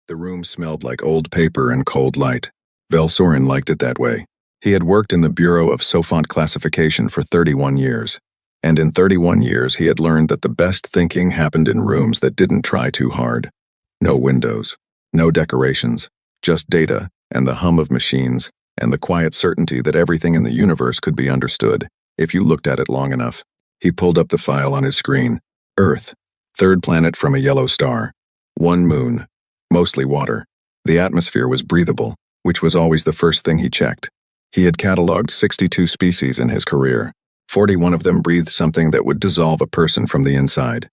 The room smelled like old paper and cold light. Velsorin liked it that way. He had worked in the Bureau of Sofont Classification for 31 years. And in 31 years he had learned that the best thinking happened in rooms that didn't try too hard. No windows, no decorations, just data and the hum of machines and the quiet certainty that everything in the universe could be understood if you looked at it long enough. He pulled up the file on his screen. Earth, third planet from a yellow star. One moon, mostly water. The atmosphere was breathable, which was always the first thing he checked. He had cataloged 62 species in his career. 41 of them breathed something that would dissolve a person from the inside.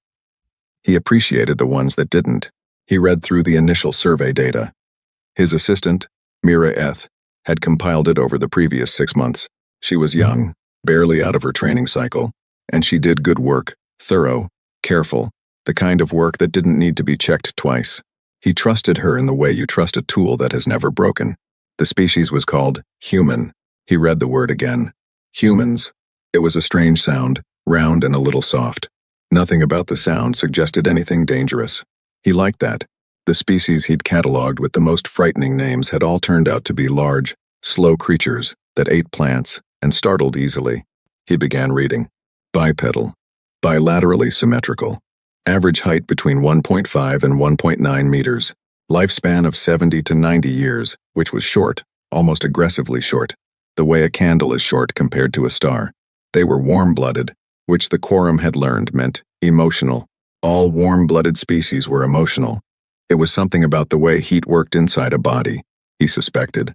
He appreciated the ones that didn't. He read through the initial survey data. His assistant, Mira Eth, had compiled it over the previous 6 months. She was young, barely out of her training cycle, and she did good work, thorough, careful, the kind of work that didn't need to be checked twice. He trusted her in the way you trust a tool that has never broken. The species was called human. He read the word again. Humans. It was a strange sound, round and a little soft. Nothing about the sound suggested anything dangerous. He liked that. The species he'd cataloged with the most frightening names had all turned out to be large, slow creatures that ate plants and startled easily. He began reading. Bipedal. Bilaterally symmetrical. Average height between 1.5 and 1.9 meters. Lifespan of 70 to 90 years, which was short, almost aggressively short. The way a candle is short compared to a star. They were warm-blooded, which the quorum had learned meant emotional. All warm-blooded species were emotional. It was something about the way heat worked inside a body, he suspected.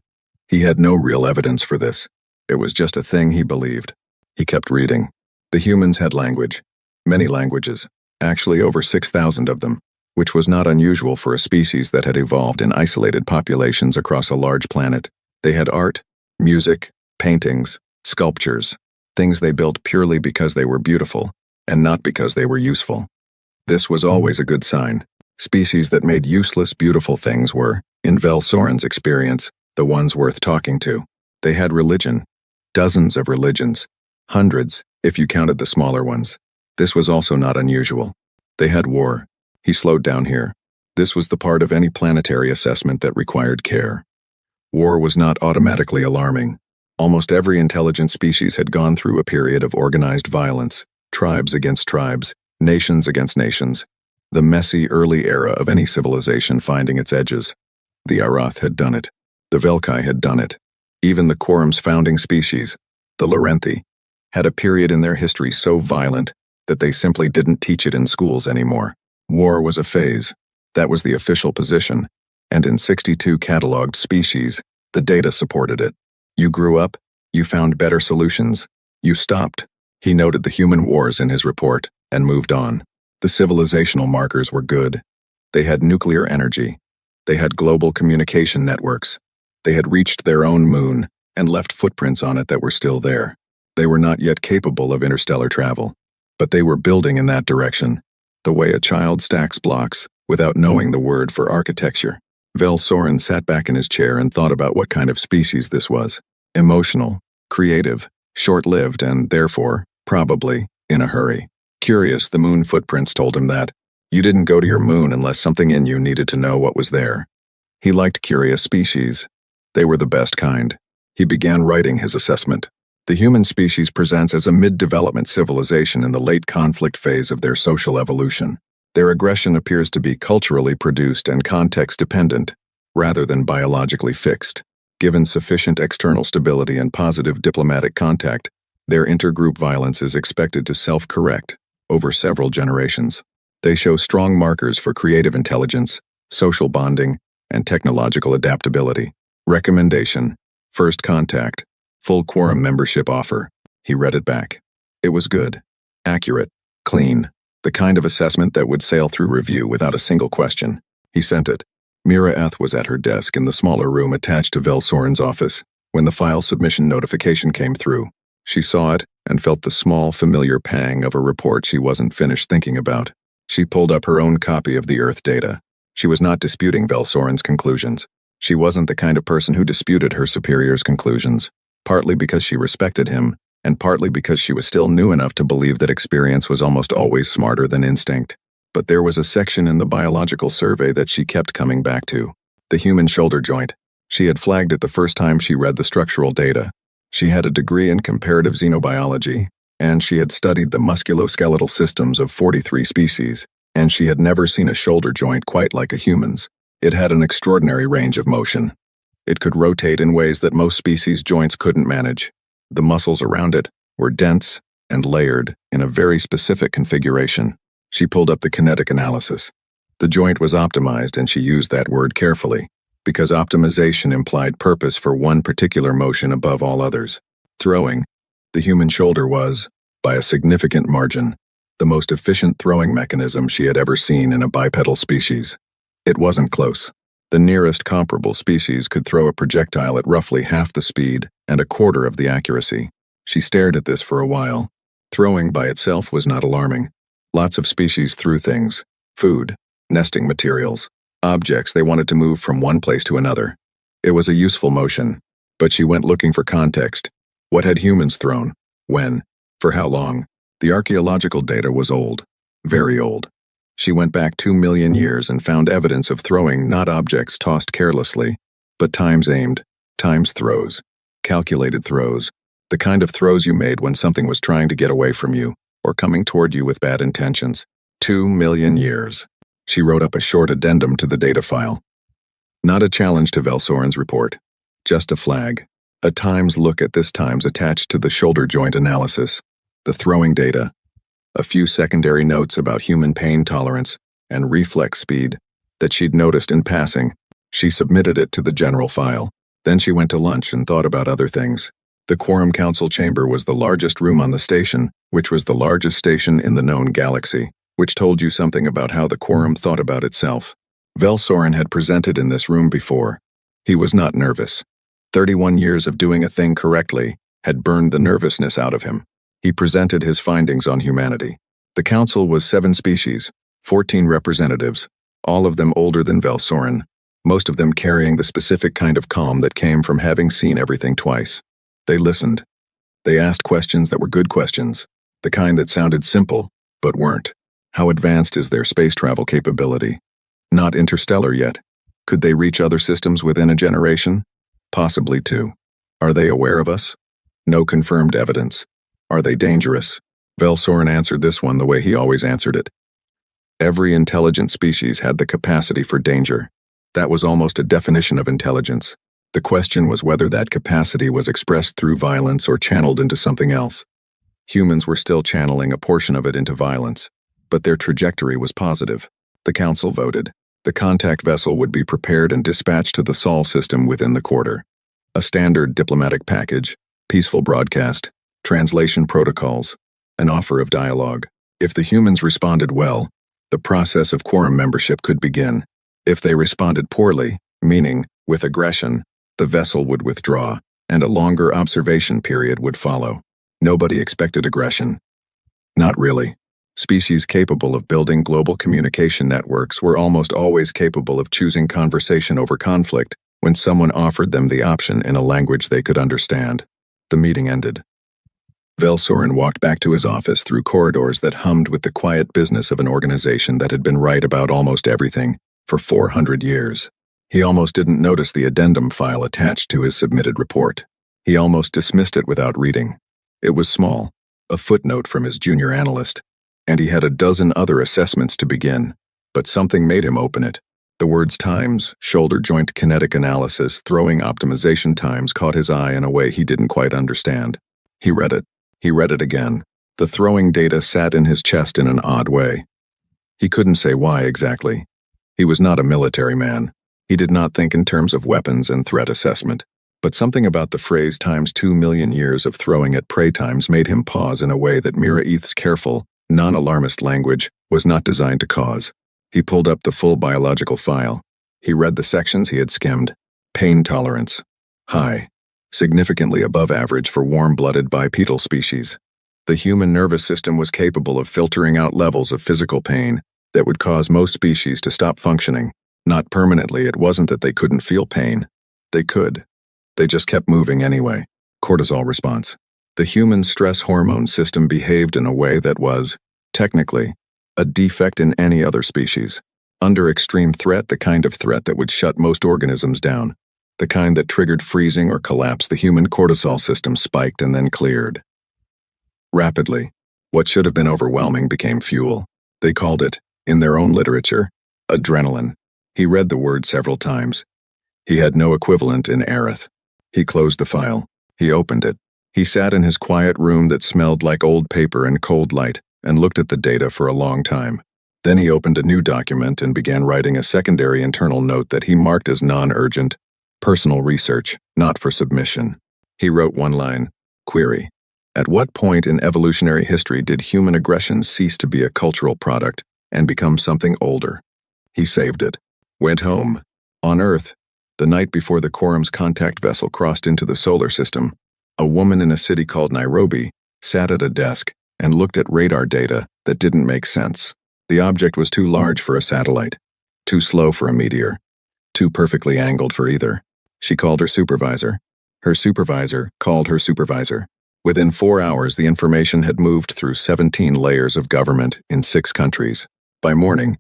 He had no real evidence for this. It was just a thing he believed. He kept reading. The humans had language. Many languages. Actually over 6,000 of them, which was not unusual for a species that had evolved in isolated populations across a large planet. They had art, music, paintings, sculptures, things they built purely because they were beautiful, and not because they were useful. This was always a good sign. Species that made useless, beautiful things were, in Velsorin's experience, the ones worth talking to. They had religion. Dozens of religions. Hundreds, if you counted the smaller ones. This was also not unusual. They had war. He slowed down here. This was the part of any planetary assessment that required care. War was not automatically alarming. Almost every intelligent species had gone through a period of organized violence, tribes against tribes, nations against nations. The messy early era of any civilization finding its edges. The Arath had done it. The Velkai had done it. Even the Quorum's founding species, the Larenthi, had a period in their history so violent that they simply didn't teach it in schools anymore. War was a phase. That was the official position, and in 62 cataloged species, the data supported it. You grew up, you found better solutions, you stopped. He noted the human wars in his report and moved on. The civilizational markers were good. They had nuclear energy. They had global communication networks. They had reached their own moon and left footprints on it that were still there. They were not yet capable of interstellar travel. But they were building in that direction, the way a child stacks blocks without knowing the word for architecture. Velsorin sat back in his chair and thought about what kind of species this was. Emotional, creative, short-lived, and therefore, probably, in a hurry. Curious, the moon footprints told him that. You didn't go to your moon unless something in you needed to know what was there. He liked curious species. They were the best kind. He began writing his assessment. The human species presents as a mid-development civilization in the late conflict phase of their social evolution. Their aggression appears to be culturally produced and context-dependent, rather than biologically fixed. Given sufficient external stability and positive diplomatic contact, their intergroup violence is expected to self-correct over several generations. They show strong markers for creative intelligence, social bonding, and technological adaptability. Recommendation: First contact. Full quorum membership offer. He read it back. It was good. Accurate. Clean. The kind of assessment that would sail through review without a single question. He sent it. Mira Eth was at her desk in the smaller room attached to Velsorin's office when the file submission notification came through. She saw it and felt the small, familiar pang of a report she wasn't finished thinking about. She pulled up her own copy of the Earth data. She was not disputing Velsorin's conclusions. She wasn't the kind of person who disputed her superior's conclusions. Partly because she respected him, and partly because she was still new enough to believe that experience was almost always smarter than instinct. But there was a section in the biological survey that she kept coming back to. The human shoulder joint. She had flagged it the first time she read the structural data. She had a degree in comparative xenobiology, and she had studied the musculoskeletal systems of 43 species, and she had never seen a shoulder joint quite like a human's. It had an extraordinary range of motion. It could rotate in ways that most species' joints couldn't manage. The muscles around it were dense and layered in a very specific configuration. She pulled up the kinetic analysis. The joint was optimized, and she used that word carefully, because optimization implied purpose for one particular motion above all others. Throwing. The human shoulder was, by a significant margin, the most efficient throwing mechanism she had ever seen in a bipedal species. It wasn't close. The nearest comparable species could throw a projectile at roughly half the speed and a quarter of the accuracy. She stared at this for a while. Throwing by itself was not alarming. Lots of species threw things: food, nesting materials, objects they wanted to move from one place to another. It was a useful motion, but she went looking for context. What had humans thrown? When? For how long? The archaeological data was old. Very old. She went back 2 million years and found evidence of throwing, not objects tossed carelessly, but times aimed, times throws, calculated throws, the kind of throws you made when something was trying to get away from you or coming toward you with bad intentions. 2 million years. She wrote up a short addendum to the data file. Not a challenge to Velsorin's report, just a flag. A Times look at this Times attached to the shoulder joint analysis, the throwing data, a few secondary notes about human pain tolerance and reflex speed that she'd noticed in passing. She submitted it to the general file. Then she went to lunch and thought about other things. The Quorum Council chamber was the largest room on the station, which was the largest station in the known galaxy, which told you something about how the Quorum thought about itself. Velsorin had presented in this room before. He was not nervous. 31 years of doing a thing correctly had burned the nervousness out of him. He presented his findings on humanity. The council was 7 species, 14 representatives, all of them older than Velsorin, most of them carrying the specific kind of calm that came from having seen everything twice. They listened. They asked questions that were good questions, the kind that sounded simple, but weren't. How advanced is their space travel capability? Not interstellar yet. Could they reach other systems within a generation? Possibly 2. Are they aware of us? No confirmed evidence. Are they dangerous? Velsorin answered this one the way he always answered it. Every intelligent species had the capacity for danger. That was almost a definition of intelligence. The question was whether that capacity was expressed through violence or channeled into something else. Humans were still channeling a portion of it into violence, but their trajectory was positive. The council voted. The contact vessel would be prepared and dispatched to the Sol system within the quarter. A standard diplomatic package, peaceful broadcast, translation protocols, an offer of dialogue. If the humans responded well, the process of quorum membership could begin. If they responded poorly, meaning with aggression, the vessel would withdraw, and a longer observation period would follow. Nobody expected aggression. Not really. Species capable of building global communication networks were almost always capable of choosing conversation over conflict when someone offered them the option in a language they could understand. The meeting ended. Velsorin walked back to his office through corridors that hummed with the quiet business of an organization that had been right about almost everything for 400 years. He almost didn't notice the addendum file attached to his submitted report. He almost dismissed it without reading. It was small, a footnote from his junior analyst, and he had a dozen other assessments to begin, but something made him open it. The words times, shoulder joint kinetic analysis, throwing optimization times caught his eye in a way he didn't quite understand. He read it. He read it again. The throwing data sat in his chest in an odd way. He couldn't say why exactly. He was not a military man. He did not think in terms of weapons and threat assessment. But something about the phrase times 2 million years of throwing at prey times made him pause in a way that Mira Eth's careful, non-alarmist language was not designed to cause. He pulled up the full biological file. He read the sections he had skimmed. Pain tolerance. High. Significantly above average for warm-blooded bipedal species. The human nervous system was capable of filtering out levels of physical pain that would cause most species to stop functioning. Not permanently, it wasn't that they couldn't feel pain. They could. They just kept moving anyway. Cortisol response. The human stress hormone system behaved in a way that was, technically, A defect in any other species. Under extreme threat, the kind of threat that would shut most organisms down. The kind that triggered freezing or collapse, the human cortisol system spiked and then cleared. Rapidly, what should have been overwhelming became fuel. They called it, in their own literature, adrenaline. He read the word several times. He had no equivalent in Aerith. He closed the file. He opened it. He sat in his quiet room that smelled like old paper and cold light and looked at the data for a long time. Then he opened a new document and began writing a secondary internal note that he marked as non-urgent, personal research, not for submission. He wrote one line, query. At what point in evolutionary history did human aggression cease to be a cultural product and become something older? He saved it. Went home. On Earth, the night before the Quorum's contact vessel crossed into the solar system, a woman in a city called Nairobi sat at a desk and looked at radar data that didn't make sense. The object was too large for a satellite, too slow for a meteor, too perfectly angled for either. She called her supervisor. Her supervisor called her supervisor. Within 4 hours, the information had moved through 17 layers of government in 6 countries. By morning,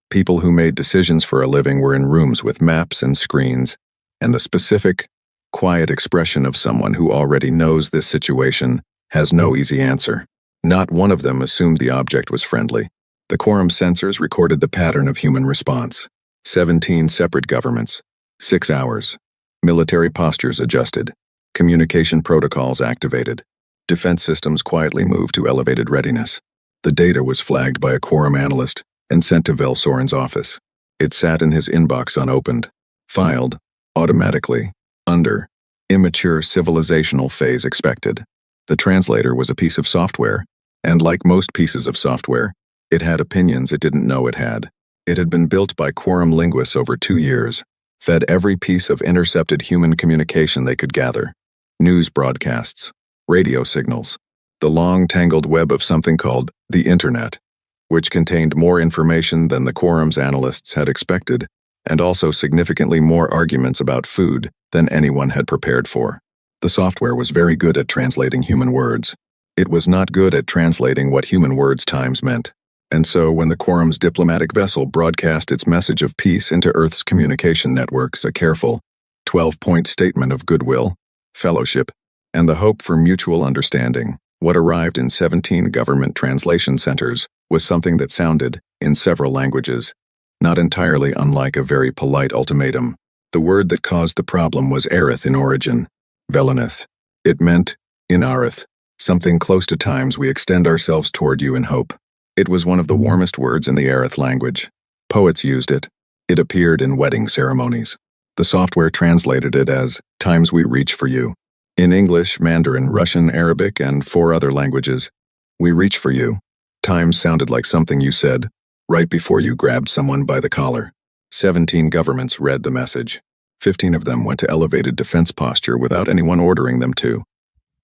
people who made decisions for a living were in rooms with maps and screens, and the specific, quiet expression of someone who already knows this situation has no easy answer. Not one of them assumed the object was friendly. The Quorum sensors recorded the pattern of human response. 17 separate governments. 6 hours. Military postures adjusted. Communication protocols activated. Defense systems quietly moved to elevated readiness. The data was flagged by a Quorum analyst and sent to Velsorin's office. It sat in his inbox unopened. Filed, automatically, under, immature civilizational phase expected. The translator was a piece of software, and like most pieces of software, it had opinions it didn't know it had. It had been built by Quorum linguists over 2 years, fed every piece of intercepted human communication they could gather. News broadcasts, radio signals, the long tangled web of something called the Internet, which contained more information than the Quorum's analysts had expected, and also significantly more arguments about food than anyone had prepared for. The software was very good at translating human words. It was not good at translating what human words times meant. And so when the Quorum's diplomatic vessel broadcast its message of peace into Earth's communication networks, a careful, 12-point statement of goodwill, fellowship, and the hope for mutual understanding, what arrived in 17 government translation centers was something that sounded, in several languages, not entirely unlike a very polite ultimatum. The word that caused the problem was Aerith in origin, Veloneth. It meant, in Aerith, something close to times we extend ourselves toward you in hope. It was one of the warmest words in the Aerith language. Poets used it. It appeared in wedding ceremonies. The software translated it as, times we reach for you. In English, Mandarin, Russian, Arabic, and 4 other languages, we reach for you. Times sounded like something you said, right before you grabbed someone by the collar. 17 governments read the message. 15 of them went to elevated defense posture without anyone ordering them to.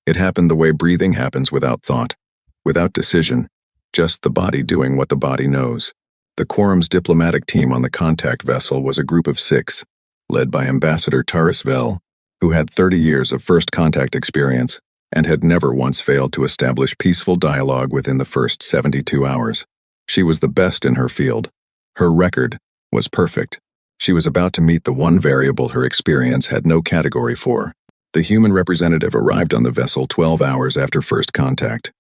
It happened the way breathing happens without thought, without decision, just the body doing what the body knows. The Quorum's diplomatic team on the contact vessel was a group of 6, led by Ambassador Taris Vel, who had 30 years of first contact experience and had never once failed to establish peaceful dialogue within the first 72 hours. She was the best in her field. Her record was perfect. She was about to meet the one variable her experience had no category for. The human representative arrived on the vessel 12 hours after first contact.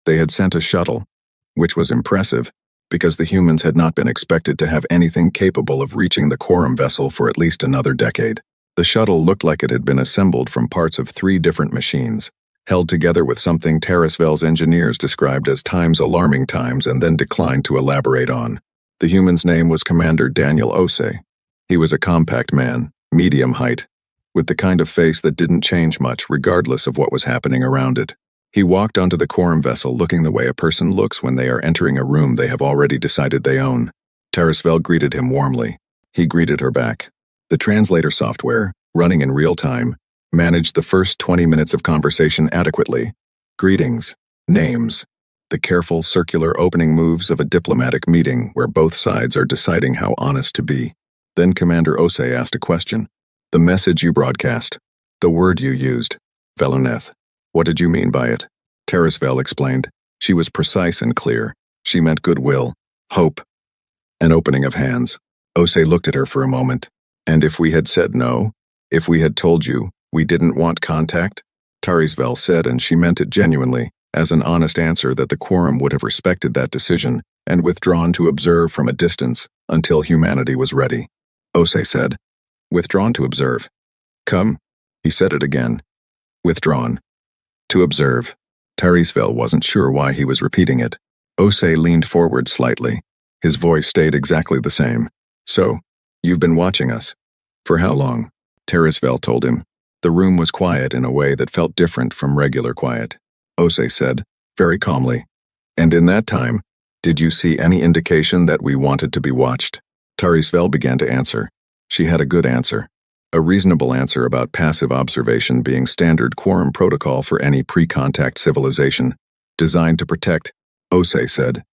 They had sent a shuttle, which was impressive, because the humans had not been expected to have anything capable of reaching the Quorum vessel for at least another decade. The shuttle looked like it had been assembled from parts of 3 different machines, held together with something Tarisvel's engineers described as times alarming times and then declined to elaborate on. The human's name was Commander Daniel Ose. He was a compact man, medium height, with the kind of face that didn't change much regardless of what was happening around it. He walked onto the Quorum vessel looking the way a person looks when they are entering a room they have already decided they own. Tarisvel greeted him warmly. He greeted her back. The translator software, running in real time, managed the first 20 minutes of conversation adequately. Greetings, names, the careful circular opening moves of a diplomatic meeting where both sides are deciding how honest to be. Then Commander Ose asked a question. The message you broadcast, the word you used, Veloneth. What did you mean by it? Tarisvel explained. She was precise and clear. She meant goodwill, hope, an opening of hands. Osei looked at her for a moment. And if we had said no? If we had told you we didn't want contact? Tarisvel said, and she meant it genuinely, as an honest answer that the quorum would have respected that decision and withdrawn to observe from a distance until humanity was ready. Osei said, "Withdrawn to observe." "Come." He said it again. "Withdrawn. To observe." Tarisvel wasn't sure why he was repeating it. Osei leaned forward slightly. His voice stayed exactly the same. "So, you've been watching us." "For how long?" Tarisvel told him. The room was quiet in a way that felt different from regular quiet. Osei said, very calmly, "And in that time, did you see any indication that we wanted to be watched?" Tarisvel began to answer. She had a good answer. A reasonable answer about passive observation being standard quorum protocol for any pre-contact civilization, designed to protect. Osei said,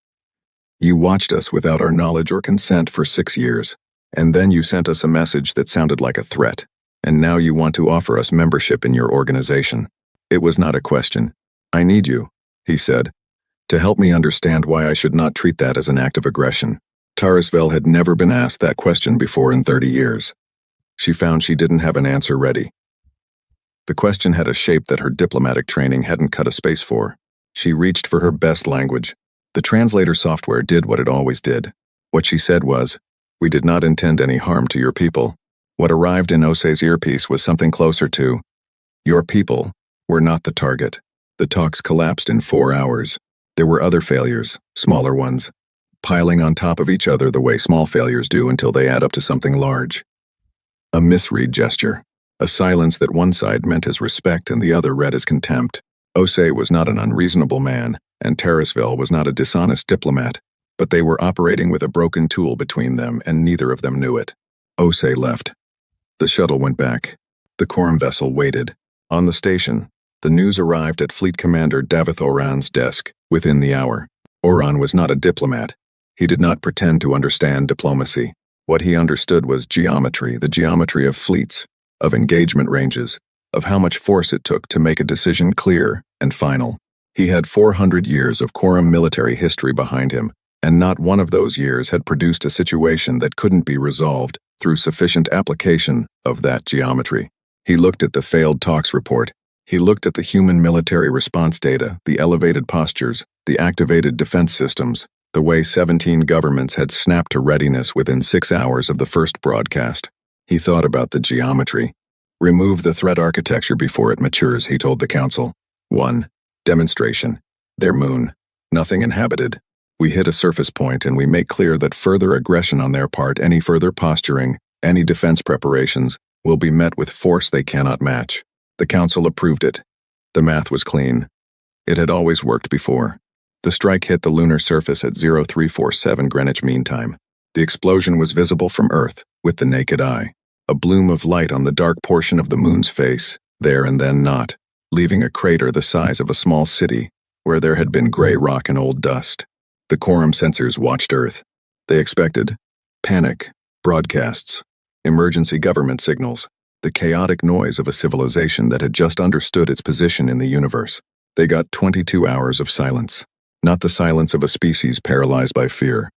"You watched us without our knowledge or consent for 6 years, and then you sent us a message that sounded like a threat, and now you want to offer us membership in your organization." It was not a question. "I need you," he said, "to help me understand why I should not treat that as an act of aggression." Tarisvel had never been asked that question before in 30 years. She found she didn't have an answer ready. The question had a shape that her diplomatic training hadn't cut a space for. She reached for her best language. The translator software did what it always did. What she said was, "We did not intend any harm to your people." What arrived in Osei's earpiece was something closer to, "Your people were not the target." The talks collapsed in 4 hours. There were other failures, smaller ones, piling on top of each other the way small failures do until they add up to something large. A misread gesture. A silence that one side meant as respect and the other read as contempt. Osei was not an unreasonable man, and Tarisvel was not a dishonest diplomat, but they were operating with a broken tool between them, and neither of them knew it. Osei left. The shuttle went back. The quorum vessel waited. On the station, the news arrived at Fleet Commander Davith Oran's desk within the hour. Oran was not a diplomat. He did not pretend to understand diplomacy. What he understood was geometry, the geometry of fleets, of engagement ranges, of how much force it took to make a decision clear and final. He had 400 years of quorum military history behind him, and not one of those years had produced a situation that couldn't be resolved through sufficient application of that geometry. He looked at the failed talks report. He looked at the human military response data, the elevated postures, the activated defense systems, the way 17 governments had snapped to readiness within 6 hours of the first broadcast. He thought about the geometry. "Remove the threat architecture before it matures," he told the council. 1. Demonstration. Their moon. Nothing inhabited. We hit a surface point and we make clear that further aggression on their part, any further posturing, any defense preparations, will be met with force they cannot match. The council approved it. The math was clean. It had always worked before. The strike hit the lunar surface at 0347 Greenwich Mean Time. The explosion was visible from Earth, with the naked eye. A bloom of light on the dark portion of the moon's face, there and then not, leaving a crater the size of a small city, where there had been gray rock and old dust. The quorum sensors watched Earth. They expected panic, broadcasts, emergency government signals, the chaotic noise of a civilization that had just understood its position in the universe. They got 22 hours of silence. Not the silence of a species paralyzed by fear.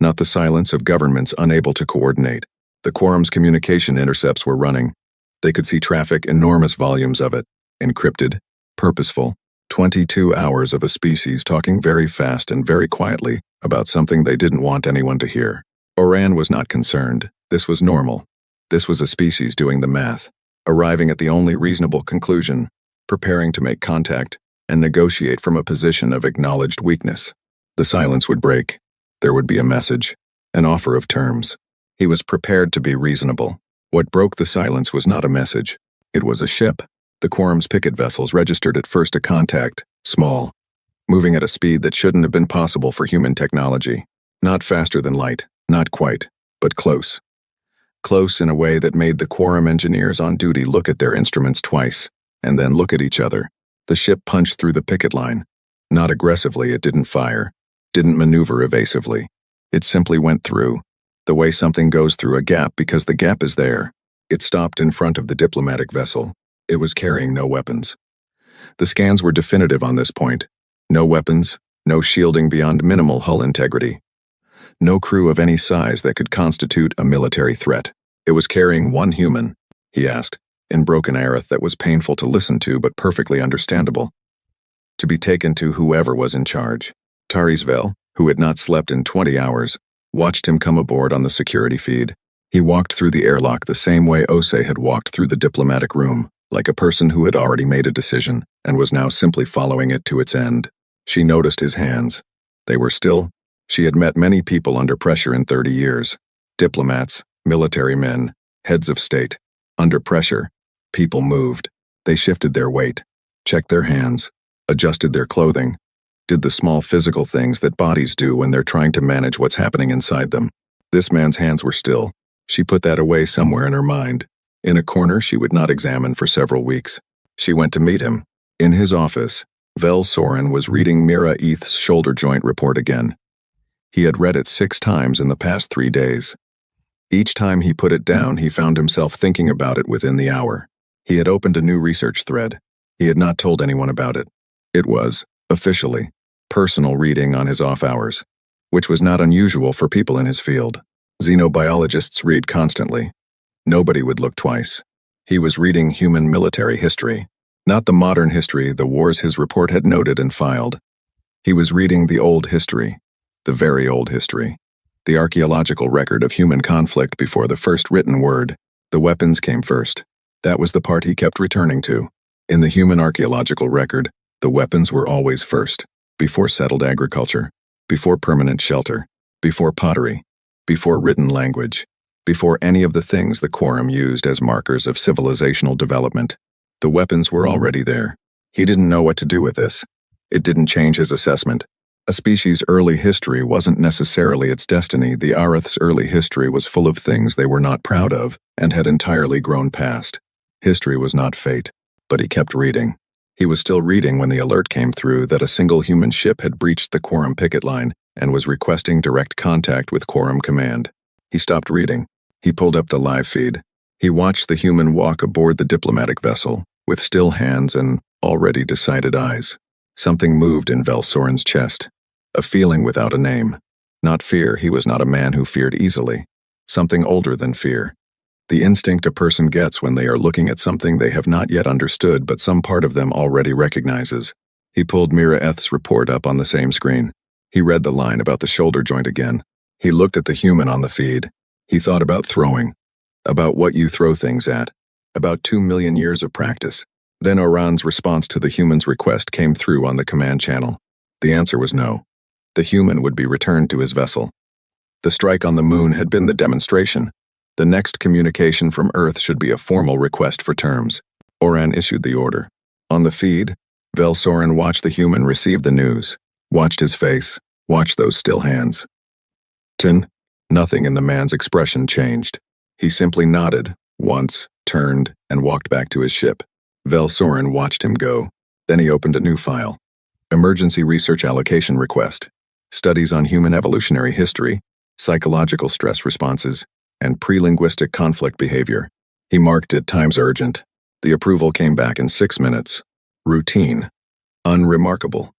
Not the silence of governments unable to coordinate. The quorum's communication intercepts were running. They could see traffic, enormous volumes of it, encrypted, purposeful. 22 hours of a species talking very fast and very quietly about something they didn't want anyone to hear. Oran was not concerned. This was normal. This was a species doing the math, arriving at the only reasonable conclusion, preparing to make contact and negotiate from a position of acknowledged weakness. The silence would break. There would be a message, an offer of terms. He was prepared to be reasonable. What broke the silence was not a message. It was a ship. The quorum's picket vessels registered at first a contact, small, moving at a speed that shouldn't have been possible for human technology. Not faster than light, not quite, but close. Close in a way that made the quorum engineers on duty look at their instruments twice, and then look at each other. The ship punched through the picket line. Not aggressively, it didn't fire, didn't maneuver evasively. It simply went through, the way something goes through a gap because the gap is there. It stopped in front of the diplomatic vessel. It was carrying no weapons. The scans were definitive on this point. No weapons, No shielding beyond minimal hull integrity. No crew of any size that could constitute a military threat. It was carrying one human, he asked, in broken Aerith that was painful to listen to but perfectly understandable. To be taken to whoever was in charge. Tarisvel, who had not slept in 20 hours, watched him come aboard on the security feed. He walked through the airlock the same way Ose had walked through the diplomatic room, like a person who had already made a decision and was now simply following it to its end. She noticed his hands. They were still. She had met many people under pressure in 30 years. Diplomats, military men, heads of state. Under pressure, people moved. They shifted their weight, checked their hands, adjusted their clothing, did the small physical things that bodies do when they're trying to manage what's happening inside them. This man's hands were still. She put that away somewhere in her mind. In a corner she would not examine for several weeks. She went to meet him. In his office, Vel Soren was reading Mira Eth's shoulder joint report again. He had read it 6 times in the past 3 days. Each time he put it down, he found himself thinking about it within the hour. He had opened a new research thread. He had not told anyone about it. It was, officially, personal reading on his off hours, which was not unusual for people in his field. Xenobiologists read constantly. Nobody would look twice. He was reading human military history, not the modern history, the wars his report had noted and filed. He was reading the old history, the very old history, the archaeological record of human conflict before the first written word. The weapons came first. That was the part he kept returning to. In the human archaeological record, the weapons were always first, before settled agriculture, before permanent shelter, before pottery, before written language, before any of the things the Quorum used as markers of civilizational development. The weapons were already there. He didn't know what to do with this. It didn't change his assessment. A species' early history wasn't necessarily its destiny. The Arith's early history was full of things they were not proud of and had entirely grown past. History was not fate, but he kept reading. He was still reading when the alert came through that a single human ship had breached the Quorum picket line and was requesting direct contact with Quorum Command. He stopped reading. He pulled up the live feed. He watched the human walk aboard the diplomatic vessel, with still hands and already decided eyes. Something moved in Vel Soren's chest. A feeling without a name. Not fear, he was not a man who feared easily. Something older than fear. The instinct a person gets when they are looking at something they have not yet understood but some part of them already recognizes. He pulled Mira Eth's report up on the same screen. He read the line about the shoulder joint again. He looked at the human on the feed. He thought about throwing. About what you throw things at. About 2 million years of practice. Then Oran's response to the human's request came through on the command channel. The answer was no. The human would be returned to his vessel. The strike on the moon had been the demonstration. The next communication from Earth should be a formal request for terms. Oran issued the order. On the feed, Vel Soren watched the human receive the news. Watched his face. Watched those still hands. Nothing in the man's expression changed. He simply nodded, once, turned, and walked back to his ship. Vel Soren watched him go. Then he opened a new file. Emergency Research Allocation Request. Studies on Human Evolutionary History, Psychological Stress Responses, and Pre-linguistic Conflict Behavior. He marked it Times Urgent. The approval came back in 6 minutes. Routine. Unremarkable.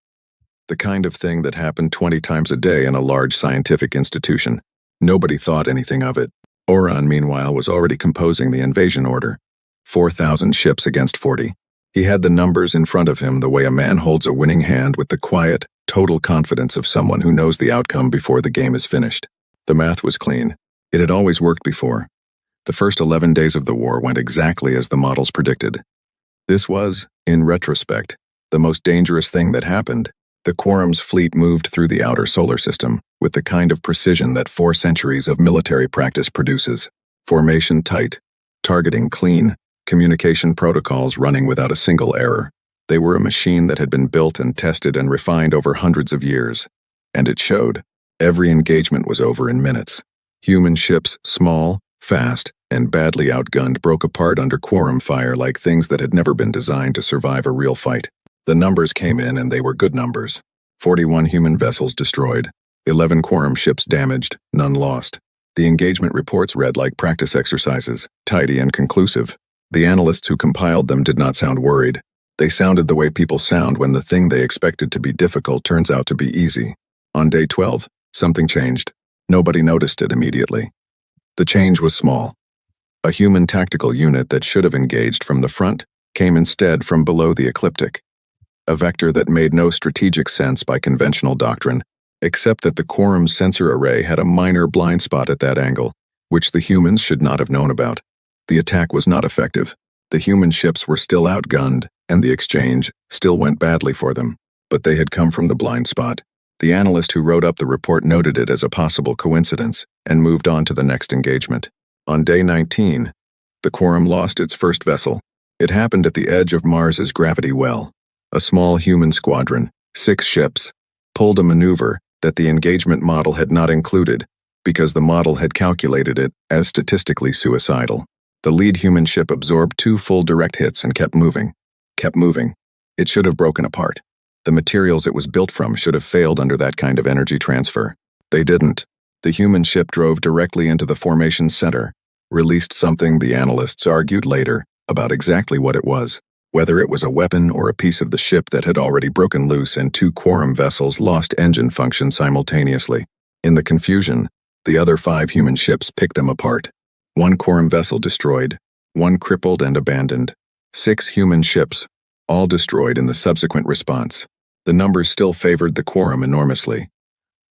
The kind of thing that happened 20 times a day in a large scientific institution. Nobody thought anything of it. Oran, meanwhile, was already composing the invasion order. 4,000 ships against 40. He had the numbers in front of him the way a man holds a winning hand with the quiet, total confidence of someone who knows the outcome before the game is finished. The math was clean. It had always worked before. The first 11 days of the war went exactly as the models predicted. This was, in retrospect, the most dangerous thing that happened. The Quorum's fleet moved through the outer solar system with the kind of precision that 4 centuries of military practice produces. Formation tight, targeting clean, communication protocols running without a single error. They were a machine that had been built and tested and refined over hundreds of years. And it showed. Every engagement was over in minutes. Human ships, small, fast, and badly outgunned, broke apart under Quorum fire like things that had never been designed to survive a real fight. The numbers came in and they were good numbers. 41 human vessels destroyed. 11 Quorum ships damaged, none lost. The engagement reports read like practice exercises, tidy and conclusive. The analysts who compiled them did not sound worried. They sounded the way people sound when the thing they expected to be difficult turns out to be easy. On day 12, something changed. Nobody noticed it immediately. The change was small. A human tactical unit that should have engaged from the front came instead from below the ecliptic. A vector that made no strategic sense by conventional doctrine, except that the quorum's sensor array had a minor blind spot at that angle, which the humans should not have known about. The attack was not effective. The human ships were still outgunned, and the exchange still went badly for them. But they had come from the blind spot. The analyst who wrote up the report noted it as a possible coincidence and moved on to the next engagement. On day 19, the quorum lost its first vessel. It happened at the edge of Mars's gravity well. A small human squadron, 6 ships, pulled a maneuver that the engagement model had not included because the model had calculated it as statistically suicidal. The lead human ship absorbed 2 full direct hits and kept moving. It should have broken apart. The materials it was built from should have failed under that kind of energy transfer. They didn't. The human ship drove directly into the formation's center, released something the analysts argued later about exactly what it was, whether it was a weapon or a piece of the ship that had already broken loose and 2 quorum vessels lost engine function simultaneously. In the confusion, the other 5 human ships picked them apart. 1 quorum vessel destroyed, 1 crippled and abandoned. 6 human ships, all destroyed in the subsequent response. The numbers still favored the quorum enormously.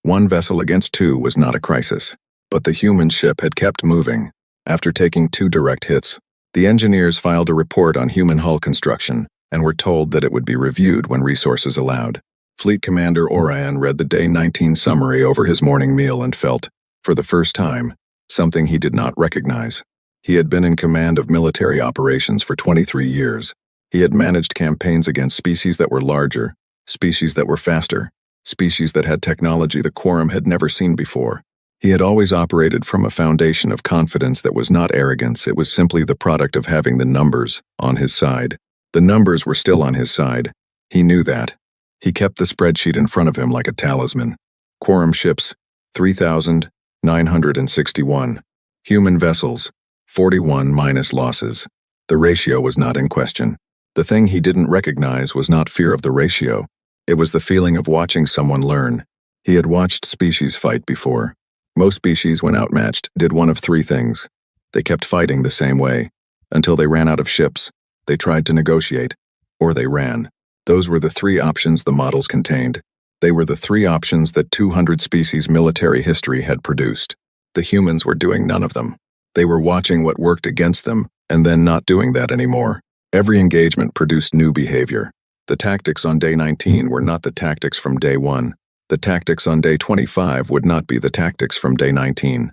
1 vessel against 2 was not a crisis, but the human ship had kept moving. After taking 2 direct hits, the engineers filed a report on human hull construction and were told that it would be reviewed when resources allowed. Fleet Commander Orion read the Day 19 summary over his morning meal and felt, for the first time, something he did not recognize. He had been in command of military operations for 23 years. He had managed campaigns against species that were larger, species that were faster, species that had technology the quorum had never seen before. He had always operated from a foundation of confidence that was not arrogance, it was simply the product of having the numbers on his side. The numbers were still on his side. He knew that. He kept the spreadsheet in front of him like a talisman. Quorum ships, 3,961. Human vessels, 41 minus losses. The ratio was not in question. The thing he didn't recognize was not fear of the ratio. It was the feeling of watching someone learn. He had watched species fight before. Most species, when outmatched, did one of 3 things. They kept fighting the same way, until they ran out of ships. They tried to negotiate, or they ran. Those were the 3 options the models contained. They were the 3 options that 200 species military history had produced. The humans were doing none of them. They were watching what worked against them, and then not doing that anymore. Every engagement produced new behavior. The tactics on day 19 were not the tactics from day 1. The tactics on day 25 would not be the tactics from day 19.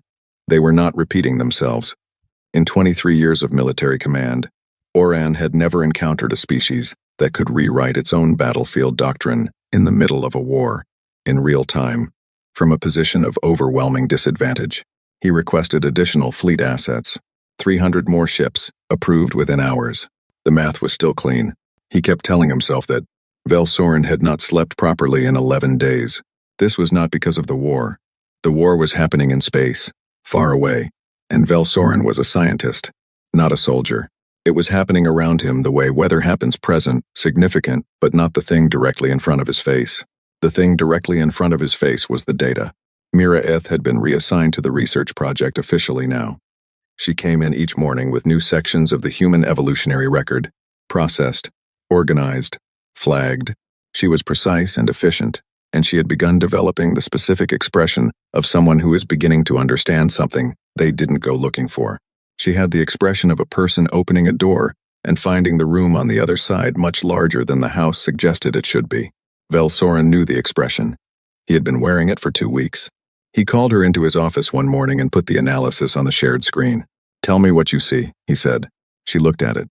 They were not repeating themselves. In 23 years of military command, Orion had never encountered a species that could rewrite its own battlefield doctrine in the middle of a war, in real time, from a position of overwhelming disadvantage. He requested additional fleet assets, 300 more ships, approved within hours. The math was still clean. He kept telling himself that Velsorin had not slept properly in 11 days. This was not because of the war. The war was happening in space, far away, and Velsorin was a scientist, not a soldier. It was happening around him the way weather happens present, significant, but not the thing directly in front of his face. The thing directly in front of his face was the data. Mira Eth had been reassigned to the research project officially now. She came in each morning with new sections of the human evolutionary record, processed, organized, flagged. She was precise and efficient, and she had begun developing the specific expression of someone who is beginning to understand something they didn't go looking for. She had the expression of a person opening a door and finding the room on the other side much larger than the house suggested it should be. Velsorin knew the expression. He had been wearing it for 2 weeks. He called her into his office one morning and put the analysis on the shared screen. "Tell me what you see," he said. She looked at it.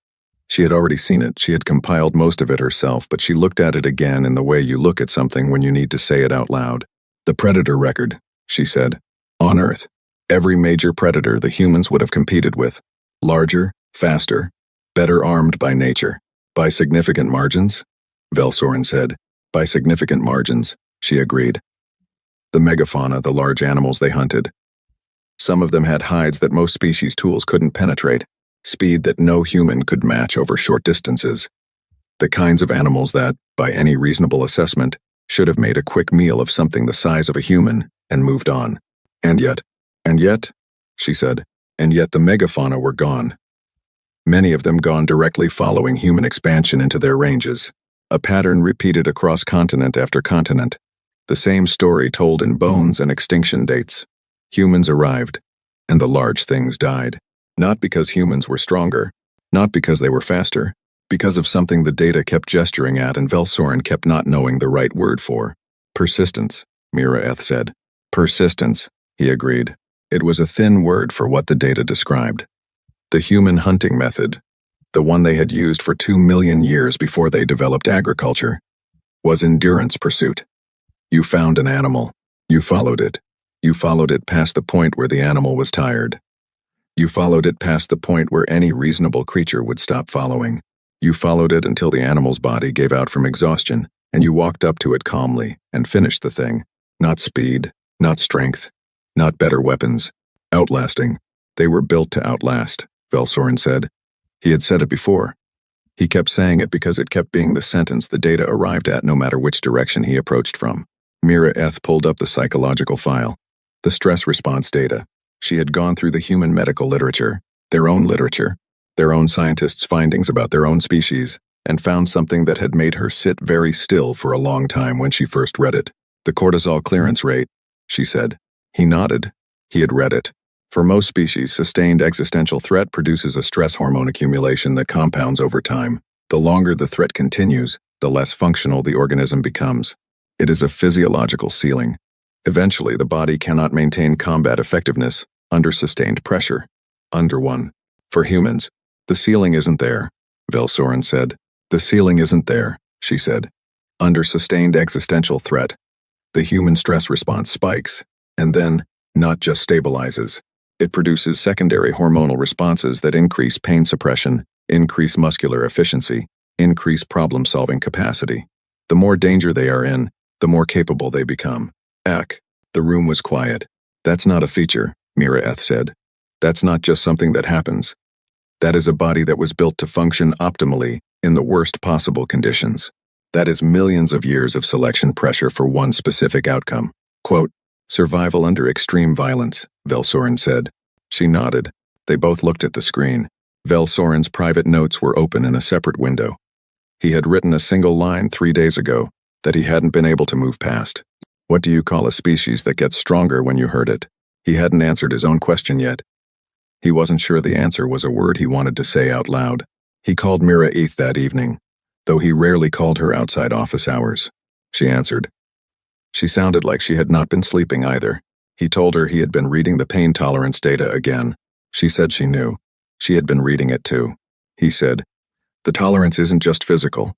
She had already seen it. She had compiled most of it herself, but she looked at it again in the way you look at something when you need to say it out loud. "The predator record," she said. "On Earth, every major predator the humans would have competed with. Larger, faster, better armed by nature. By significant margins?" Velsorin said. "By significant margins," she agreed. The megafauna, the large animals they hunted. Some of them had hides that most species tools couldn't penetrate, speed that no human could match over short distances. The kinds of animals that, by any reasonable assessment, should have made a quick meal of something the size of a human and moved on. And yet, she said, and yet the megafauna were gone. Many of them gone directly following human expansion into their ranges. A pattern repeated across continent after continent. The same story told in bones and extinction dates. Humans arrived, and the large things died. Not because humans were stronger, not because they were faster, because of something the data kept gesturing at and Velsorin kept not knowing the right word for. Persistence, Mira said. Persistence, he agreed. It was a thin word for what the data described. The human hunting method, the one they had used for 2 million years before they developed agriculture, was endurance pursuit. You found an animal. You followed it. You followed it past the point where the animal was tired. You followed it past the point where any reasonable creature would stop following. You followed it until the animal's body gave out from exhaustion, and you walked up to it calmly and finished the thing. Not speed, not strength, not better weapons. Outlasting. They were built to outlast, Velsorin said. He had said it before. He kept saying it because it kept being the sentence the data arrived at no matter which direction he approached from. Mira pulled up the psychological file. The stress response data. She had gone through the human medical literature, their own scientists' findings about their own species, and found something that had made her sit very still for a long time when she first read it. The cortisol clearance rate, she said. He nodded. He had read it. For most species, sustained existential threat produces a stress hormone accumulation that compounds over time. The longer the threat continues, the less functional the organism becomes. It is a physiological ceiling. Eventually, the body cannot maintain combat effectiveness under sustained pressure. Under one. For humans, the ceiling isn't there, Velsorin said. The ceiling isn't there, she said. Under sustained existential threat, the human stress response spikes, and then, not just stabilizes. It produces secondary hormonal responses that increase pain suppression, increase muscular efficiency, increase problem-solving capacity. The more danger they are in, the more capable they become. The room was quiet. That's not a feature, Mira said. That's not just something that happens. That is a body that was built to function optimally in the worst possible conditions. That is millions of years of selection pressure for one specific outcome. Quote, survival under extreme violence, Velsorin said. She nodded. They both looked at the screen. Velsorin's private notes were open in a separate window. He had written a single line 3 days ago that he hadn't been able to move past. What do you call a species that gets stronger when you hurt it? He hadn't answered his own question yet. He wasn't sure the answer was a word he wanted to say out loud. He called Mira that evening, though he rarely called her outside office hours. She answered. She sounded like she had not been sleeping either. He told her he had been reading the pain tolerance data again. She said she knew. She had been reading it too. He said, the tolerance isn't just physical.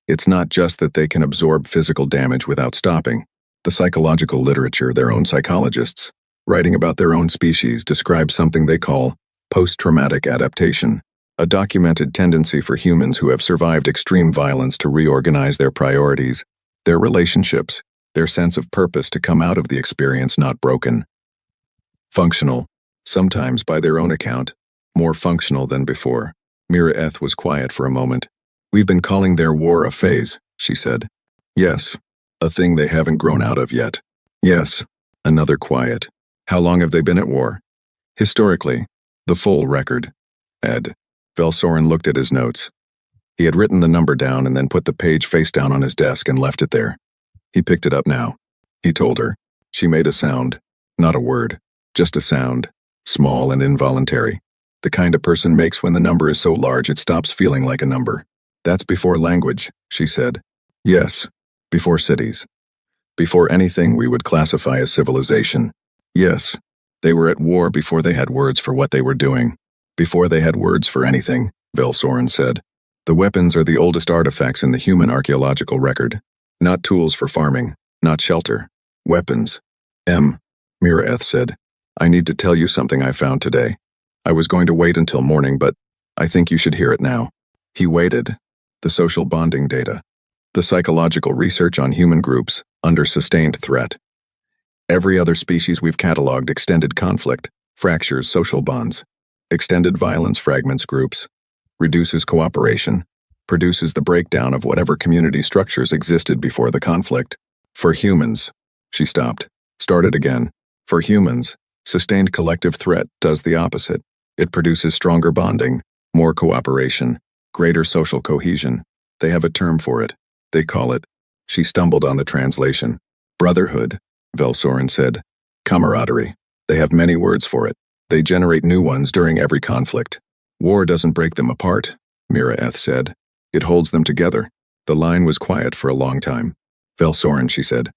It's not just that they can absorb physical damage without stopping. The psychological literature, their own psychologists, writing about their own species, describe something they call post-traumatic adaptation, a documented tendency for humans who have survived extreme violence to reorganize their priorities, their relationships, their sense of purpose to come out of the experience not broken. Functional, sometimes by their own account, more functional than before. Mira was quiet for a moment. We've been calling their war a phase, she said. Yes, a thing they haven't grown out of yet. Yes, another quiet. How long have they been at war? Historically, the full record. Ed. Velsorin looked at his notes. He had written the number down and then put the page face down on his desk and left it there. He picked it up now. He told her. She made a sound. Not a word. Just a sound. Small and involuntary. The kind a person makes when the number is so large it stops feeling like a number. That's before language, she said. Yes. Before cities. Before anything we would classify as civilization. Yes. They were at war before they had words for what they were doing. Before they had words for anything, Velsorin said. The weapons are the oldest artifacts in the human archaeological record. Not tools for farming, not shelter. Weapons. Mira said. I need to tell you something I found today. I was going to wait until morning, but I think you should hear it now. He waited. The social bonding data. The psychological research on human groups under sustained threat. Every other species we've cataloged extended conflict, fractures social bonds. Extended violence fragments groups. Reduces cooperation. produces the breakdown of whatever community structures existed before the conflict. For humans, she stopped, started again. For humans, sustained collective threat does the opposite. It produces stronger bonding, more cooperation, greater social cohesion. They have a term for it. They call it, she stumbled on the translation, brotherhood, Velsorin said. Camaraderie. They have many words for it. They generate new ones during every conflict. War doesn't break them apart, Mira said. It holds them together. The line was quiet for a long time. Velsorin, she said.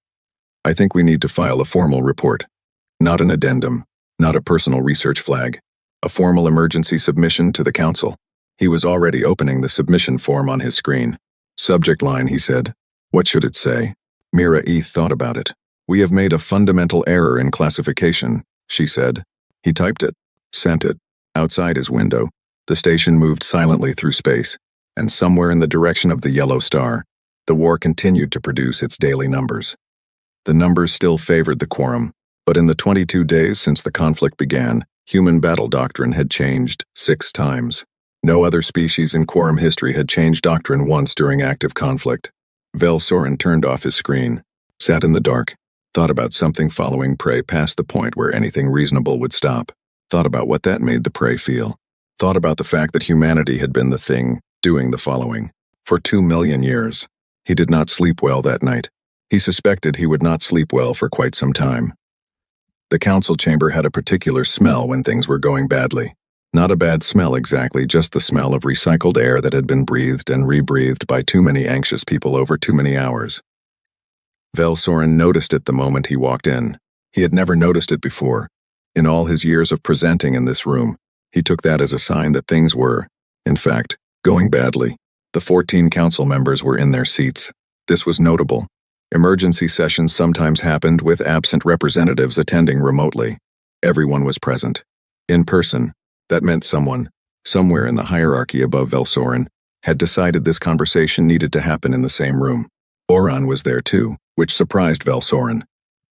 I think we need to file a formal report. Not an addendum, not a personal research flag. A formal emergency submission to the council. He was already opening the submission form on his screen. Subject line, he said. What should it say? Mira thought about it. We have made a fundamental error in classification, she said. He typed it, sent it. Outside his window, the station moved silently through space, and somewhere in the direction of the yellow star, the war continued to produce its daily numbers. The numbers still favored the quorum, but in the 22 days since the conflict began, human battle doctrine had changed 6 times. No other species in quorum history had changed doctrine once during active conflict. Velsorin turned off his screen, sat in the dark, thought about something following prey past the point where anything reasonable would stop, thought about what that made the prey feel, thought about the fact that humanity had been the thing doing the following. For 2 million years, he did not sleep well that night. He suspected he would not sleep well for quite some time. The council chamber had a particular smell when things were going badly. Not a bad smell exactly, just the smell of recycled air that had been breathed and rebreathed by too many anxious people over too many hours. Velsorin noticed it the moment he walked in. He had never noticed it before. In all his years of presenting in this room, he took that as a sign that things were, in fact, going badly. The 14 council members were in their seats. This was notable. Emergency sessions sometimes happened with absent representatives attending remotely. Everyone was present. In person. That meant someone, somewhere in the hierarchy above Velsorin, had decided this conversation needed to happen in the same room. Oran was there too, which surprised Velsorin.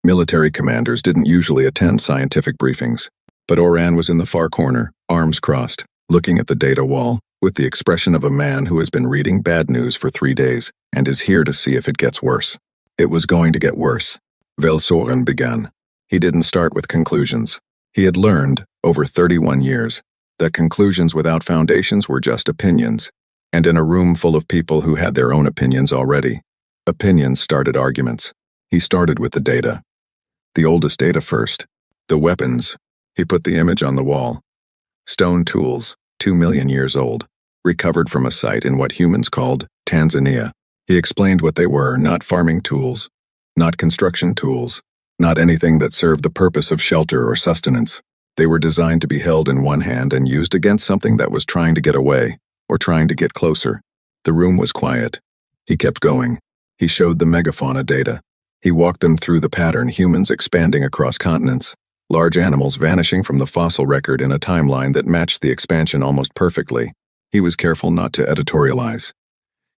Military commanders didn't usually attend scientific briefings, but Oran was in the far corner, arms crossed, looking at the data wall, with the expression of a man who has been reading bad news for 3 days and is here to see if it gets worse. It was going to get worse. Velsorin began. He didn't start with conclusions. He had learned, over 31 years, that conclusions without foundations were just opinions, and in a room full of people who had their own opinions already, opinions started arguments. He started with the data. The oldest data first. The weapons. He put the image on the wall. Stone tools, 2 million years old, recovered from a site in what humans called Tanzania. He explained what they were: not farming tools, not construction tools, not anything that served the purpose of shelter or sustenance. They were designed to be held in one hand and used against something that was trying to get away, or trying to get closer. The room was quiet. He kept going. He showed the megafauna data. He walked them through the pattern: humans expanding across continents, large animals vanishing from the fossil record in a timeline that matched the expansion almost perfectly. He was careful not to editorialize.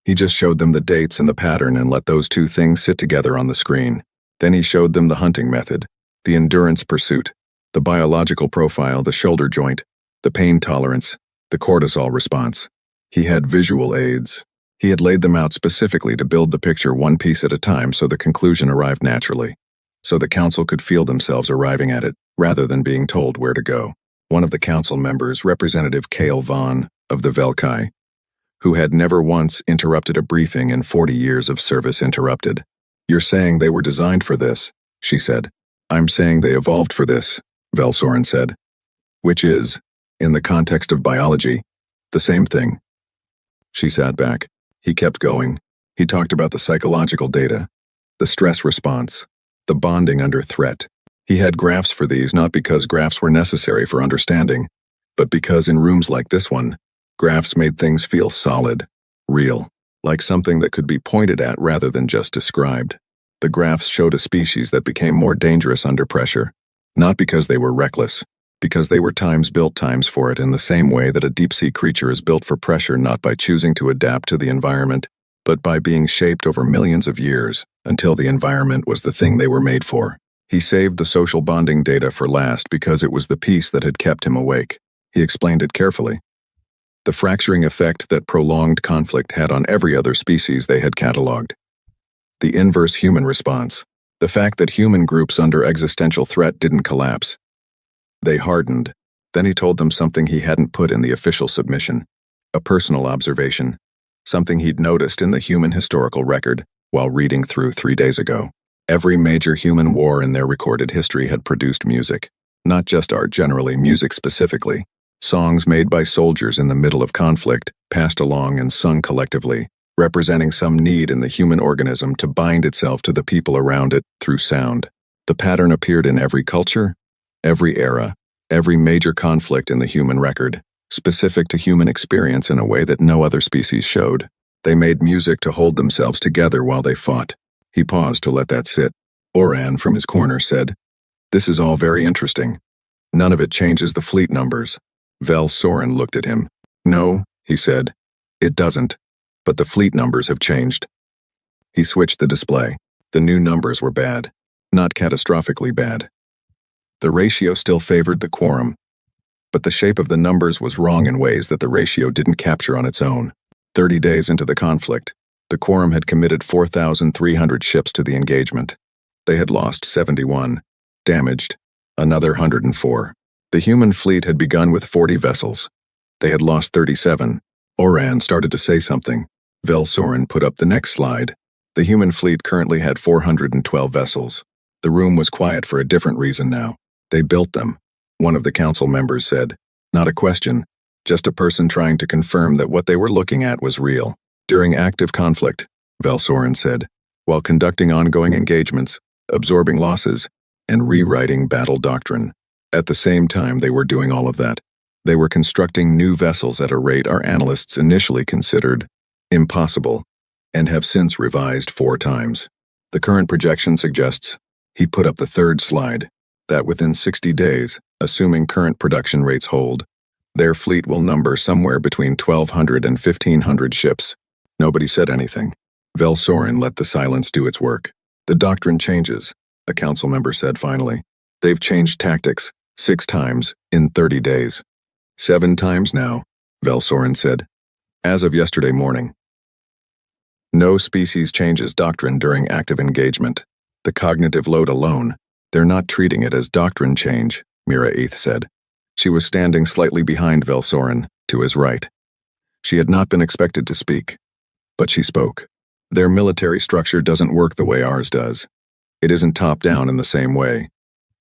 He just showed them the dates and the pattern and let those two things sit together on the screen. Then he showed them the hunting method, the endurance pursuit, the biological profile, the shoulder joint, the pain tolerance, the cortisol response. He had visual aids. He had laid them out specifically to build the picture one piece at a time so the conclusion arrived naturally, so the council could feel themselves arriving at it, rather than being told where to go. One of the council members, Representative Cale Vaughn, of the Velkai, who had never once interrupted a briefing in 40 years of service, interrupted. You're saying they were designed for this, she said. I'm saying they evolved for this, Velsorin said. Which is, in the context of biology, the same thing. She sat back. He kept going. He talked about the psychological data, the stress response, the bonding under threat. He had graphs for these not because graphs were necessary for understanding, but because in rooms like this one, graphs made things feel solid, real, like something that could be pointed at rather than just described. The graphs showed a species that became more dangerous under pressure, not because they were reckless, because they were built times for it in the same way that a deep-sea creature is built for pressure, not by choosing to adapt to the environment, but by being shaped over millions of years until the environment was the thing they were made for. He saved the social bonding data for last because it was the piece that had kept him awake. He explained it carefully. the fracturing effect that prolonged conflict had on every other species they had catalogued. The inverse human response, the fact that human groups under existential threat didn't collapse. They hardened. Then he told them something he hadn't put in the official submission, a personal observation, something he'd noticed in the human historical record while reading through 3 days ago. Every major human war in their recorded history had produced music, not just art generally, music specifically. Songs made by soldiers in the middle of conflict, passed along and sung collectively, representing some need in the human organism to bind itself to the people around it through sound. The pattern appeared in every culture, every era, every major conflict in the human record, specific to human experience in a way that no other species showed. They made music to hold themselves together while they fought. He paused to let that sit. Oran, from his corner, said, "This is all very interesting. None of it changes the fleet numbers." Vel Soren looked at him. "No," he said, "it doesn't. But the fleet numbers have changed." He switched the display. The new numbers were bad. Not catastrophically bad. The ratio still favored the quorum. But the shape of the numbers was wrong in ways that the ratio didn't capture on its own. 30 days into the conflict, the quorum had committed 4,300 ships to the engagement. They had lost 71, damaged another 104. The human fleet had begun with 40 vessels. They had lost 37. Oran started to say something. Vel Soren put up the next slide. The human fleet currently had 412 vessels. The room was quiet for a different reason now. They built them, one of the council members said. Not a question, just a person trying to confirm that what they were looking at was real. During active conflict, Vel Soren said, while conducting ongoing engagements, absorbing losses, and rewriting battle doctrine. At the same time they were doing all of that, they were constructing new vessels at a rate our analysts initially considered impossible, and have since revised 4 times. The current projection suggests, he put up the third slide, that within 60 days, assuming current production rates hold, their fleet will number somewhere between 1,200 and 1,500 ships. Nobody said anything. Vel Soren let the silence do its work. The doctrine changes, a council member said finally. They've changed tactics 6 times in 30 days. 7 times now, Vel Soren said. As of yesterday morning. No species changes doctrine during active engagement. The cognitive load alone, they're not treating it as doctrine change, Mira Eith said. She was standing slightly behind Vel Soren, to his right. She had not been expected to speak. But she spoke. Their military structure doesn't work the way ours does. It isn't top-down in the same way.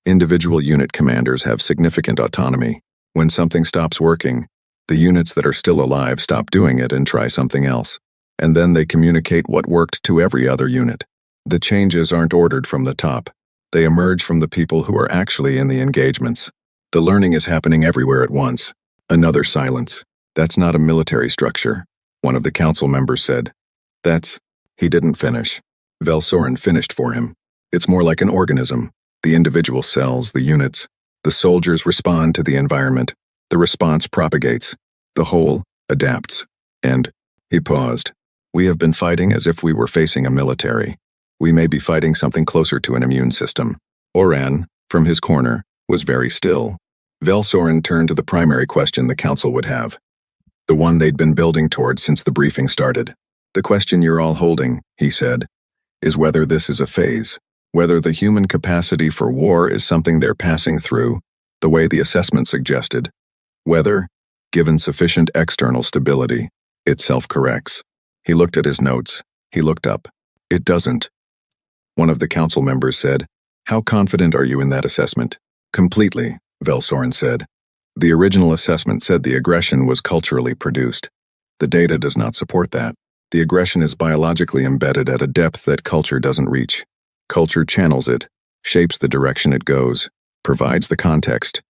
Individual unit commanders have significant autonomy. When something stops working, the units that are still alive stop doing it and try something else. And then they communicate what worked to every other unit. The changes aren't ordered from the top. They emerge from the people who are actually in the engagements. The learning is happening everywhere at once. Another silence. That's not a military structure, one of the council members said. He didn't finish. Vel Soren finished for him. It's more like an organism. The individual cells, the units. The soldiers respond to the environment. The response propagates. The whole adapts. And, he paused. We have been fighting as if we were facing a military. We may be fighting something closer to an immune system. Oran, from his corner, was very still. Vel Soren turned to the primary question the council would have. The one they'd been building toward since the briefing started. The question you're all holding, he said, is whether this is a phase. Whether the human capacity for war is something they're passing through, the way the assessment suggested. Whether, given sufficient external stability, it self-corrects. He looked at his notes. He looked up. It doesn't. One of the council members said, How confident are you in that assessment? Completely, Vel Soren said. The original assessment said the aggression was culturally produced. The data does not support that. The aggression is biologically embedded at a depth that culture doesn't reach. Culture channels it, shapes the direction it goes, provides the context.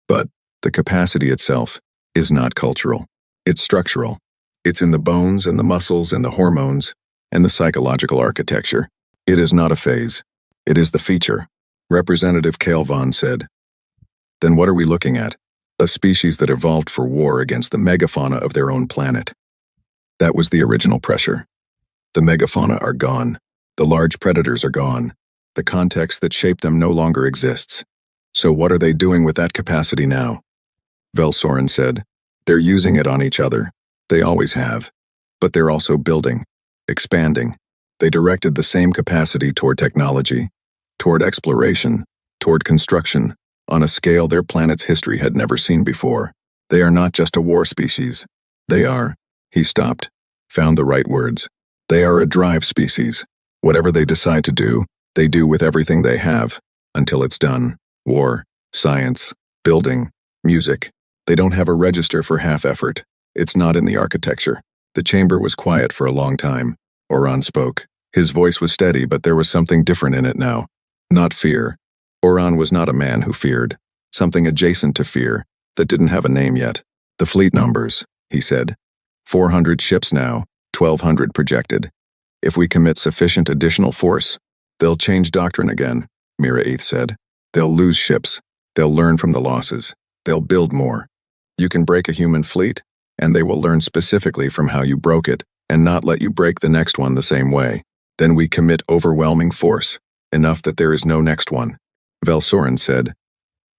But the capacity itself is not cultural. It's structural. It's in the bones and the muscles and the hormones and the psychological architecture. It is not a phase. It is the feature, Representative Cale Vaughn said. Then what are we looking at? A species that evolved for war against the megafauna of their own planet. That was the original pressure. The megafauna are gone. The large predators are gone. The context that shaped them no longer exists. So what are they doing with that capacity now? Vel Soren said, They're using it on each other. They always have. But they're also building, expanding. They directed the same capacity toward technology, toward exploration, toward construction, on a scale their planet's history had never seen before. They are not just a war species. They are, he stopped, found the right words. They are a drive species. Whatever they decide to do, they do with everything they have, until it's done. War, science, building, music. They don't have a register for half effort. It's not in the architecture. The chamber was quiet for a long time. Oran spoke. His voice was steady, but there was something different in it now. Not fear. Oran was not a man who feared. Something adjacent to fear, that didn't have a name yet. The fleet numbers, he said. 400 ships now, 1,200 projected. If we commit sufficient additional force, they'll change doctrine again, Mira said. They'll lose ships. They'll learn from the losses. They'll build more. You can break a human fleet, and they will learn specifically from how you broke it, and not let you break the next one the same way. Then we commit overwhelming force, enough that there is no next one. Velsorin said.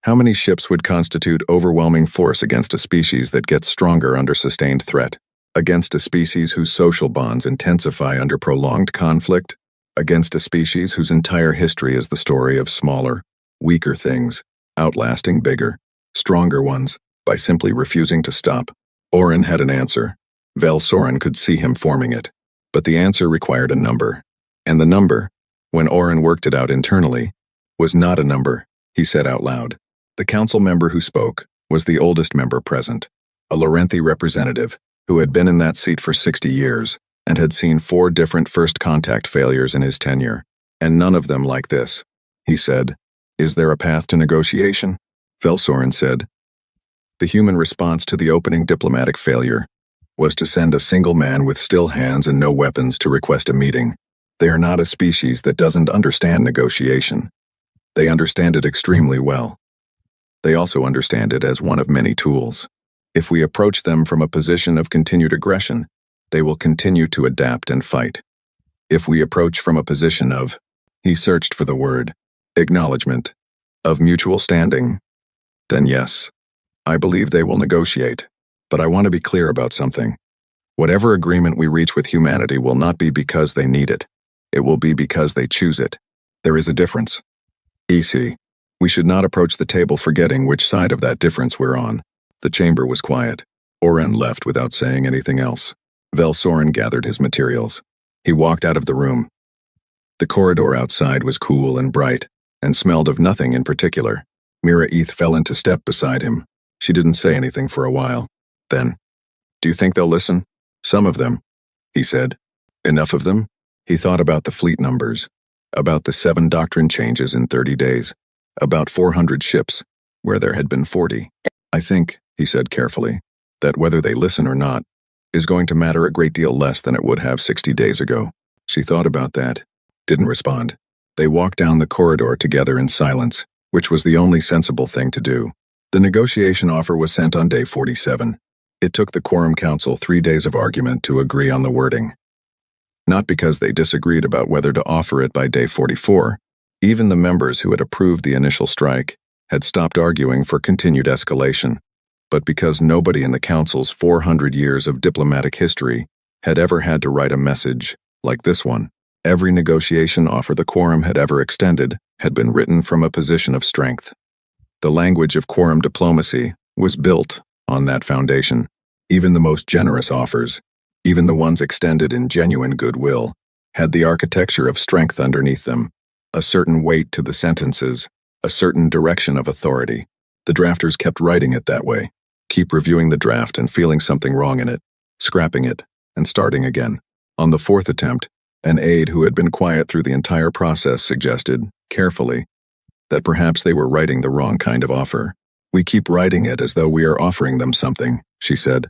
How many ships would constitute overwhelming force against a species that gets stronger under sustained threat? Against a species whose social bonds intensify under prolonged conflict? Against a species whose entire history is the story of smaller, weaker things, outlasting bigger, stronger ones, by simply refusing to stop? Oren had an answer. Velsorin could see him forming it. But the answer required a number. And the number, when Oren worked it out internally, was not a number, he said out loud. The council member who spoke was the oldest member present, a Larenthi representative who had been in that seat for 60 years and had seen 4 different first contact failures in his tenure, and none of them like this. He said, Is there a path to negotiation? Velsorin said. The human response to the opening diplomatic failure was to send a single man with still hands and no weapons to request a meeting. They are not a species that doesn't understand negotiation. They understand it extremely well. They also understand it as one of many tools. If we approach them from a position of continued aggression, they will continue to adapt and fight. If we approach from a position of, he searched for the word, acknowledgement, of mutual standing, then yes, I believe they will negotiate. But I want to be clear about something. Whatever agreement we reach with humanity will not be because they need it. It will be because they choose it. There is a difference. EC. We should not approach the table forgetting which side of that difference we're on. The chamber was quiet. Oren left without saying anything else. Velsorin gathered his materials. He walked out of the room. The corridor outside was cool and bright, and smelled of nothing in particular. Mira fell into step beside him. She didn't say anything for a while. Then, do you think they'll listen? Some of them, he said. Enough of them? He thought about the fleet numbers, about the 7 doctrine changes in 30 days, about 400 ships, where there had been 40. I think, he said carefully, that whether they listen or not is going to matter a great deal less than it would have 60 days ago. She thought about that, didn't respond. They walked down the corridor together in silence, which was the only sensible thing to do. The negotiation offer was sent on day 47. It took the Quorum Council 3 days of argument to agree on the wording. Not because they disagreed about whether to offer it by day 44. Even the members who had approved the initial strike had stopped arguing for continued escalation, but because nobody in the Council's 400 years of diplomatic history had ever had to write a message like this one. Every negotiation offer the Quorum had ever extended had been written from a position of strength. The language of Quorum diplomacy was built on that foundation. Even the most generous offers, even the ones extended in genuine goodwill, had the architecture of strength underneath them, a certain weight to the sentences, a certain direction of authority. The drafters kept writing it that way, keep reviewing the draft and feeling something wrong in it, scrapping it, and starting again. On the 4th attempt, an aide who had been quiet through the entire process suggested, carefully, that perhaps they were writing the wrong kind of offer. We keep writing it as though we are offering them something, she said.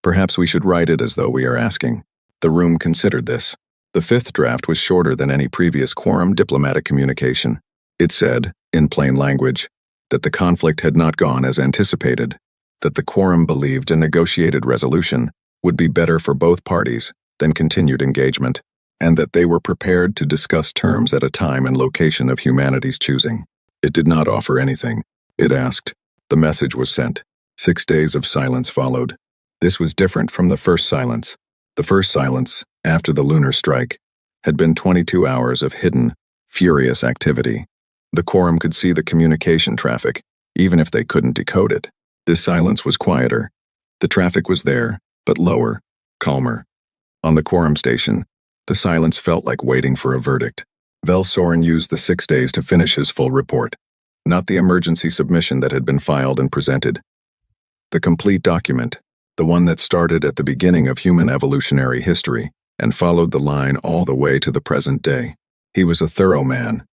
Perhaps we should write it as though we are asking. The room considered this. The 5th draft was shorter than any previous Quorum diplomatic communication. It said, in plain language, that the conflict had not gone as anticipated, that the Quorum believed a negotiated resolution would be better for both parties than continued engagement, and that they were prepared to discuss terms at a time and location of humanity's choosing. It did not offer anything. It asked. The message was sent. 6 days of silence followed. This was different from the first silence. The first silence, after the lunar strike, had been 22 hours of hidden, furious activity. The quorum could see the communication traffic, even if they couldn't decode it. This silence was quieter. The traffic was there, but lower, calmer. On the quorum station, the silence felt like waiting for a verdict. Vel Soren used the 6 days to finish his full report. Not the emergency submission that had been filed and presented. The complete document, the one that started at the beginning of human evolutionary history and followed the line all the way to the present day. He was a thorough man.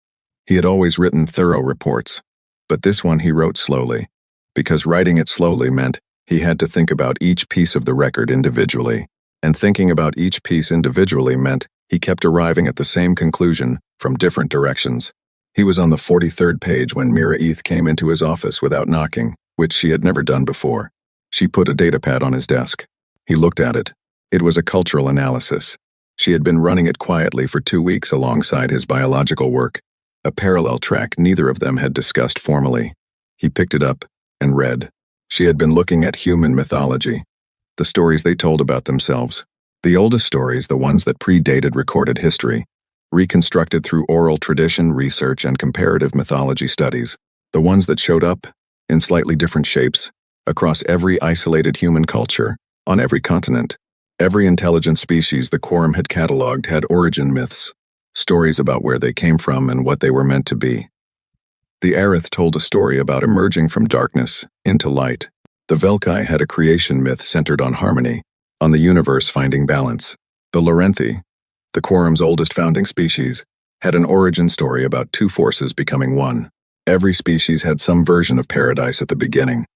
He had always written thorough reports, but this one he wrote slowly, because writing it slowly meant he had to think about each piece of the record individually, and thinking about each piece individually meant he kept arriving at the same conclusion from different directions. He was on the 43rd page when Mira Eth came into his office without knocking, which she had never done before. She put a datapad on his desk. He looked at it. It was a cultural analysis. She had been running it quietly for 2 weeks alongside his biological work, a parallel track neither of them had discussed formally. He picked it up and read. She had been looking at human mythology, the stories they told about themselves, the oldest stories, the ones that predated recorded history, reconstructed through oral tradition, research, and comparative mythology studies, the ones that showed up, in slightly different shapes, across every isolated human culture, on every continent. Every intelligent species the quorum had catalogued had origin myths, stories about where they came from and what they were meant to be. The Aerith told a story about emerging from darkness into light. The Velkai had a creation myth centered on harmony, on the universe finding balance. The Lorenthi, the quorum's oldest founding species, had an origin story about two forces becoming one. Every species had some version of paradise at the beginning,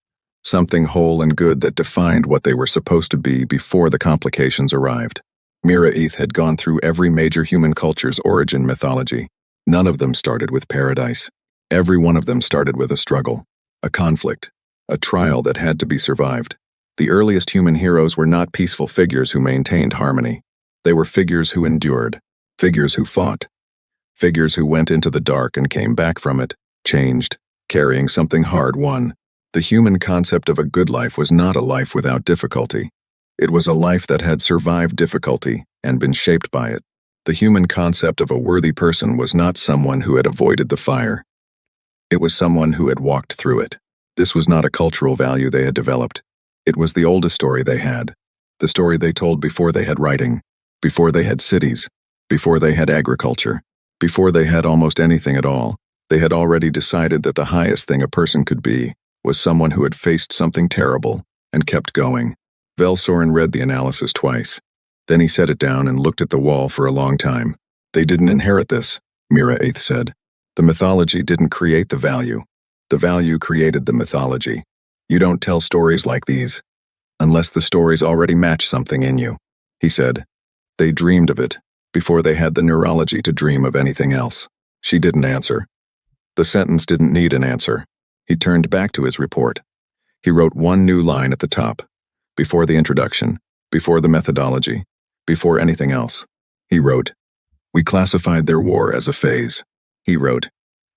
something whole and good that defined what they were supposed to be before the complications arrived. Mira Eth had gone through every major human culture's origin mythology. None of them started with paradise. Every one of them started with a struggle, a conflict, a trial that had to be survived. The earliest human heroes were not peaceful figures who maintained harmony. They were figures who endured, figures who fought, figures who went into the dark and came back from it, changed, carrying something hard-won. The human concept of a good life was not a life without difficulty. It was a life that had survived difficulty and been shaped by it. The human concept of a worthy person was not someone who had avoided the fire. It was someone who had walked through it. This was not a cultural value they had developed. It was the oldest story they had, the story they told before they had writing, before they had cities, before they had agriculture, before they had almost anything at all. They had already decided that the highest thing a person could be was someone who had faced something terrible and kept going. Vel Soren read the analysis twice. Then he set it down and looked at the wall for a long time. They didn't inherit this, Mira Eth said. The mythology didn't create the value. The value created the mythology. You don't tell stories like these unless the stories already match something in you, he said. They dreamed of it before they had the neurology to dream of anything else. She didn't answer. The sentence didn't need an answer. He turned back to his report. He wrote one new line at the top, before the introduction, before the methodology, before anything else. He wrote, "We classified their war as a phase." He wrote,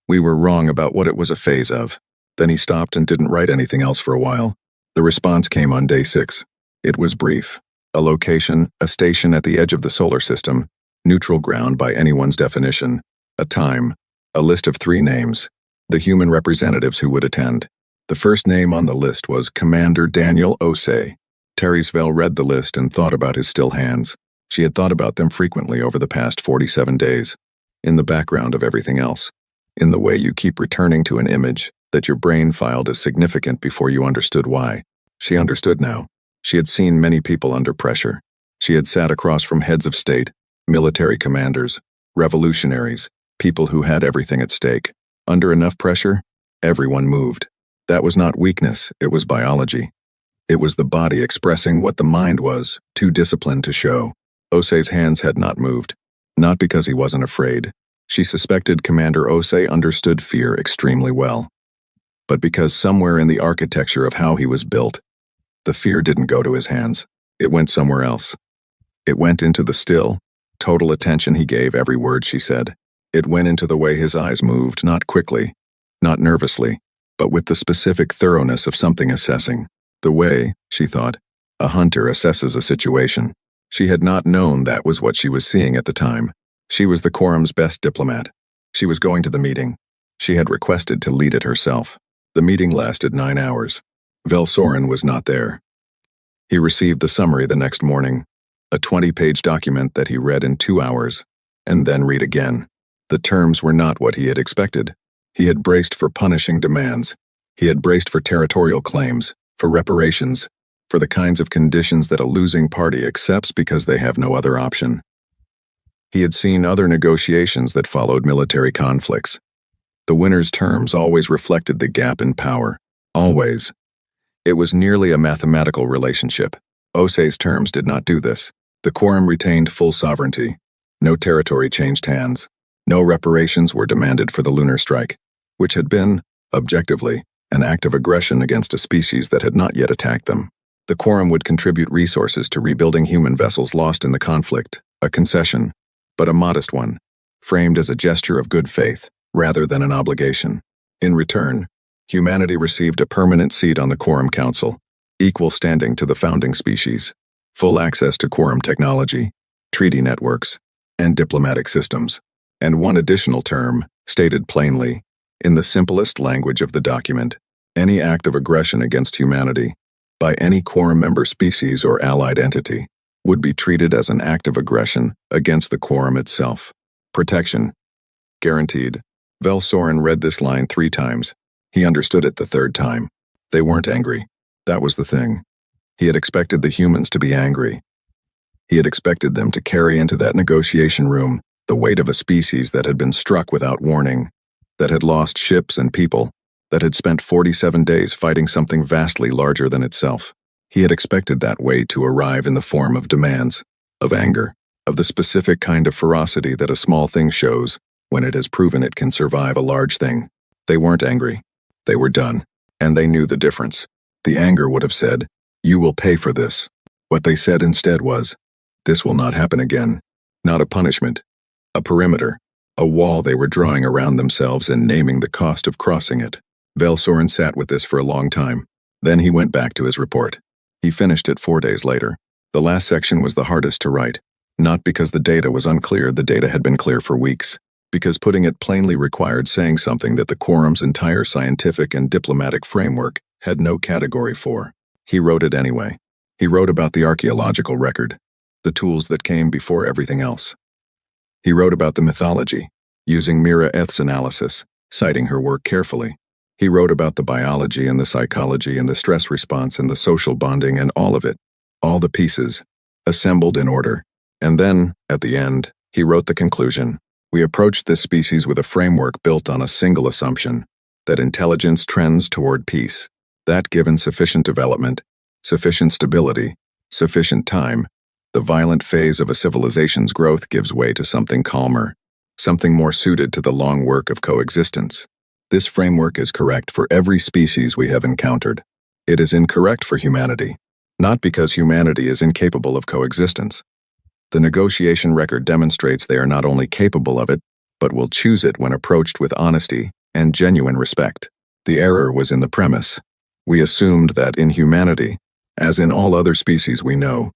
"We were wrong about what it was a phase of." Then he stopped and didn't write anything else for a while. The response came on day 6. It was brief. A location, a station at the edge of the solar system, neutral ground by anyone's definition, a time, a list of 3 names, the human representatives who would attend. The first name on the list was Commander Daniel Osei. Teresvel read the list and thought about his still hands. She had thought about them frequently over the past 47 days, in the background of everything else, in the way you keep returning to an image that your brain filed as significant before you understood why. She understood now. She had seen many people under pressure. She had sat across from heads of state, military commanders, revolutionaries, people who had everything at stake. Under enough pressure, everyone moved. That was not weakness, it was biology. It was the body expressing what the mind was, too disciplined to show. Osei's hands had not moved, not because he wasn't afraid. She suspected Commander Osei understood fear extremely well, but because somewhere in the architecture of how he was built, the fear didn't go to his hands. It went somewhere else. It went into the still, total attention he gave every word she said. It went into the way his eyes moved, not quickly, not nervously, but with the specific thoroughness of something assessing. The way, she thought, a hunter assesses a situation. She had not known that was what she was seeing at the time. She was the quorum's best diplomat. She was going to the meeting. She had requested to lead it herself. The meeting lasted 9 hours. Velsorin was not there. He received the summary the next morning, a 20-page document that he read in 2 hours, and then read again. The terms were not what he had expected. He had braced for punishing demands. He had braced for territorial claims, for reparations, for the kinds of conditions that a losing party accepts because they have no other option. He had seen other negotiations that followed military conflicts. The winner's terms always reflected the gap in power. Always. It was nearly a mathematical relationship. Osei's terms did not do this. The quorum retained full sovereignty. No territory changed hands. No reparations were demanded for the lunar strike, which had been, objectively, an act of aggression against a species that had not yet attacked them. The quorum would contribute resources to rebuilding human vessels lost in the conflict, a concession, but a modest one, framed as a gesture of good faith, rather than an obligation. In return, humanity received a permanent seat on the Quorum Council, equal standing to the founding species, full access to quorum technology, treaty networks, and diplomatic systems, and one additional term, stated plainly, in the simplest language of the document: any act of aggression against humanity, by any quorum member species or allied entity, would be treated as an act of aggression against the quorum itself. Protection. Guaranteed. Velsorin read this line 3 times. He understood it the 3rd time. They weren't angry. That was the thing. He had expected the humans to be angry. He had expected them to carry into that negotiation room the weight of a species that had been struck without warning, that had lost ships and people, that had spent 47 days fighting something vastly larger than itself. He had expected that weight to arrive in the form of demands, of anger, of the specific kind of ferocity that a small thing shows when it has proven it can survive a large thing. They weren't angry. They were done, and they knew the difference. The anger would have said, "You will pay for this." What they said instead was, "This will not happen again." Not a punishment, a perimeter, a wall they were drawing around themselves and naming the cost of crossing it. Velsorin sat with this for a long time. Then he went back to his report. He finished it 4 days later. The last section was the hardest to write, not because the data was unclear. The data had been clear for weeks, because putting it plainly required saying something that the quorum's entire scientific and diplomatic framework had no category for. He wrote it anyway. He wrote about the archaeological record, the tools that came before everything else. He wrote about the mythology, using Mira Eth's analysis, citing her work carefully. He wrote about the biology and the psychology and the stress response and the social bonding and all of it, all the pieces, assembled in order. And then, at the end, he wrote the conclusion. We approached this species with a framework built on a single assumption, that intelligence trends toward peace, that given sufficient development, sufficient stability, sufficient time, the violent phase of a civilization's growth gives way to something calmer, something more suited to the long work of coexistence. This framework is correct for every species we have encountered. It is incorrect for humanity, not because humanity is incapable of coexistence. The negotiation record demonstrates they are not only capable of it, but will choose it when approached with honesty and genuine respect. The error was in the premise. We assumed that in humanity, as in all other species we know,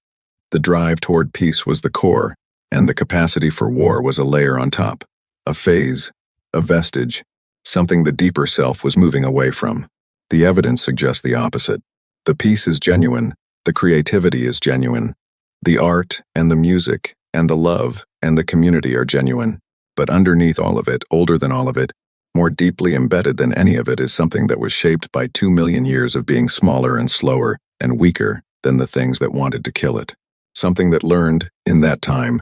the drive toward peace was the core, and the capacity for war was a layer on top, a phase, a vestige, something the deeper self was moving away from. The evidence suggests the opposite. The peace is genuine, the creativity is genuine, the art and the music and the love and the community are genuine, but underneath all of it, older than all of it, more deeply embedded than any of it is something that was shaped by 2 million years of being smaller and slower and weaker than the things that wanted to kill it. Something that learned, in that time,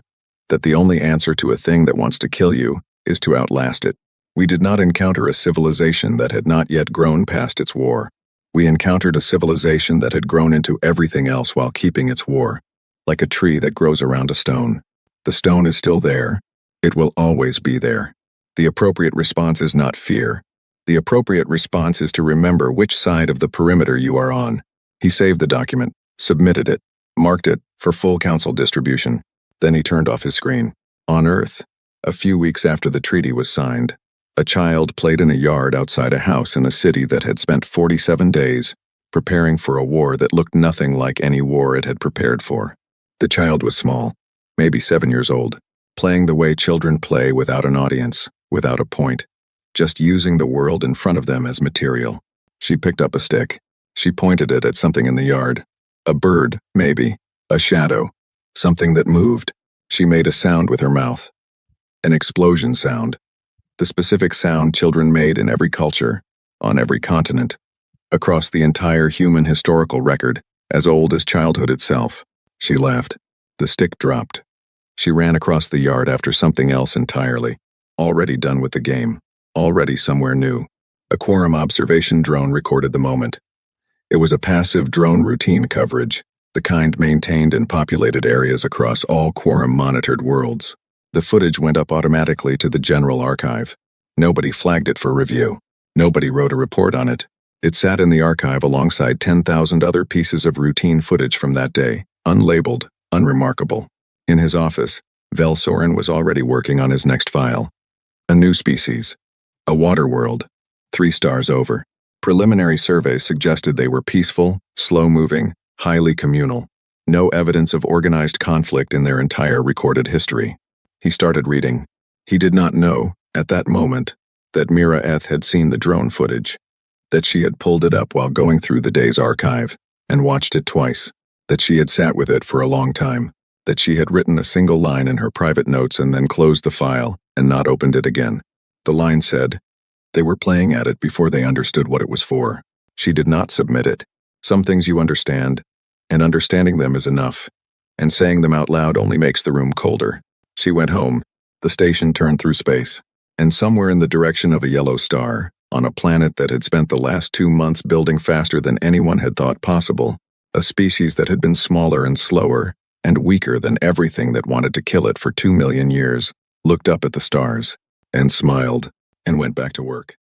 that the only answer to a thing that wants to kill you is to outlast it. We did not encounter a civilization that had not yet grown past its war. We encountered a civilization that had grown into everything else while keeping its war, like a tree that grows around a stone. The stone is still there. It will always be there. The appropriate response is not fear. The appropriate response is to remember which side of the perimeter you are on. He saved the document, submitted it, marked it for full council distribution. Then he turned off his screen. On Earth, a few weeks after the treaty was signed, a child played in a yard outside a house in a city that had spent 47 days preparing for a war that looked nothing like any war it had prepared for. The child was small, maybe 7 years old, playing the way children play without an audience, without a point, just using the world in front of them as material. She picked up a stick. She pointed it at something in the yard. A bird, maybe. A shadow. Something that moved. She made a sound with her mouth. An explosion sound. The specific sound children made in every culture, on every continent, across the entire human historical record, as old as childhood itself. She laughed. The stick dropped. She ran across the yard after something else entirely. Already done with the game. Already somewhere new. A quorum observation drone recorded the moment. It was a passive drone routine coverage, the kind maintained in populated areas across all quorum-monitored worlds. The footage went up automatically to the general archive. Nobody flagged it for review. Nobody wrote a report on it. It sat in the archive alongside 10,000 other pieces of routine footage from that day, unlabeled, unremarkable. In his office, Velsorin was already working on his next file. A new species. A water world. 3 stars over. Preliminary surveys suggested they were peaceful, slow-moving, highly communal. No evidence of organized conflict in their entire recorded history. He started reading. He did not know, at that moment, that Mira Eth had seen the drone footage. That she had pulled it up while going through the day's archive, and watched it twice. That she had sat with it for a long time. That she had written a single line in her private notes and then closed the file, and not opened it again. The line said, "They were playing at it before they understood what it was for." She did not submit it. Some things you understand, and understanding them is enough, and saying them out loud only makes the room colder. She went home. The station turned through space, and somewhere in the direction of a yellow star, on a planet that had spent the last 2 months building faster than anyone had thought possible, a species that had been smaller and slower, and weaker than everything that wanted to kill it for 2 million years, looked up at the stars, and smiled, and went back to work.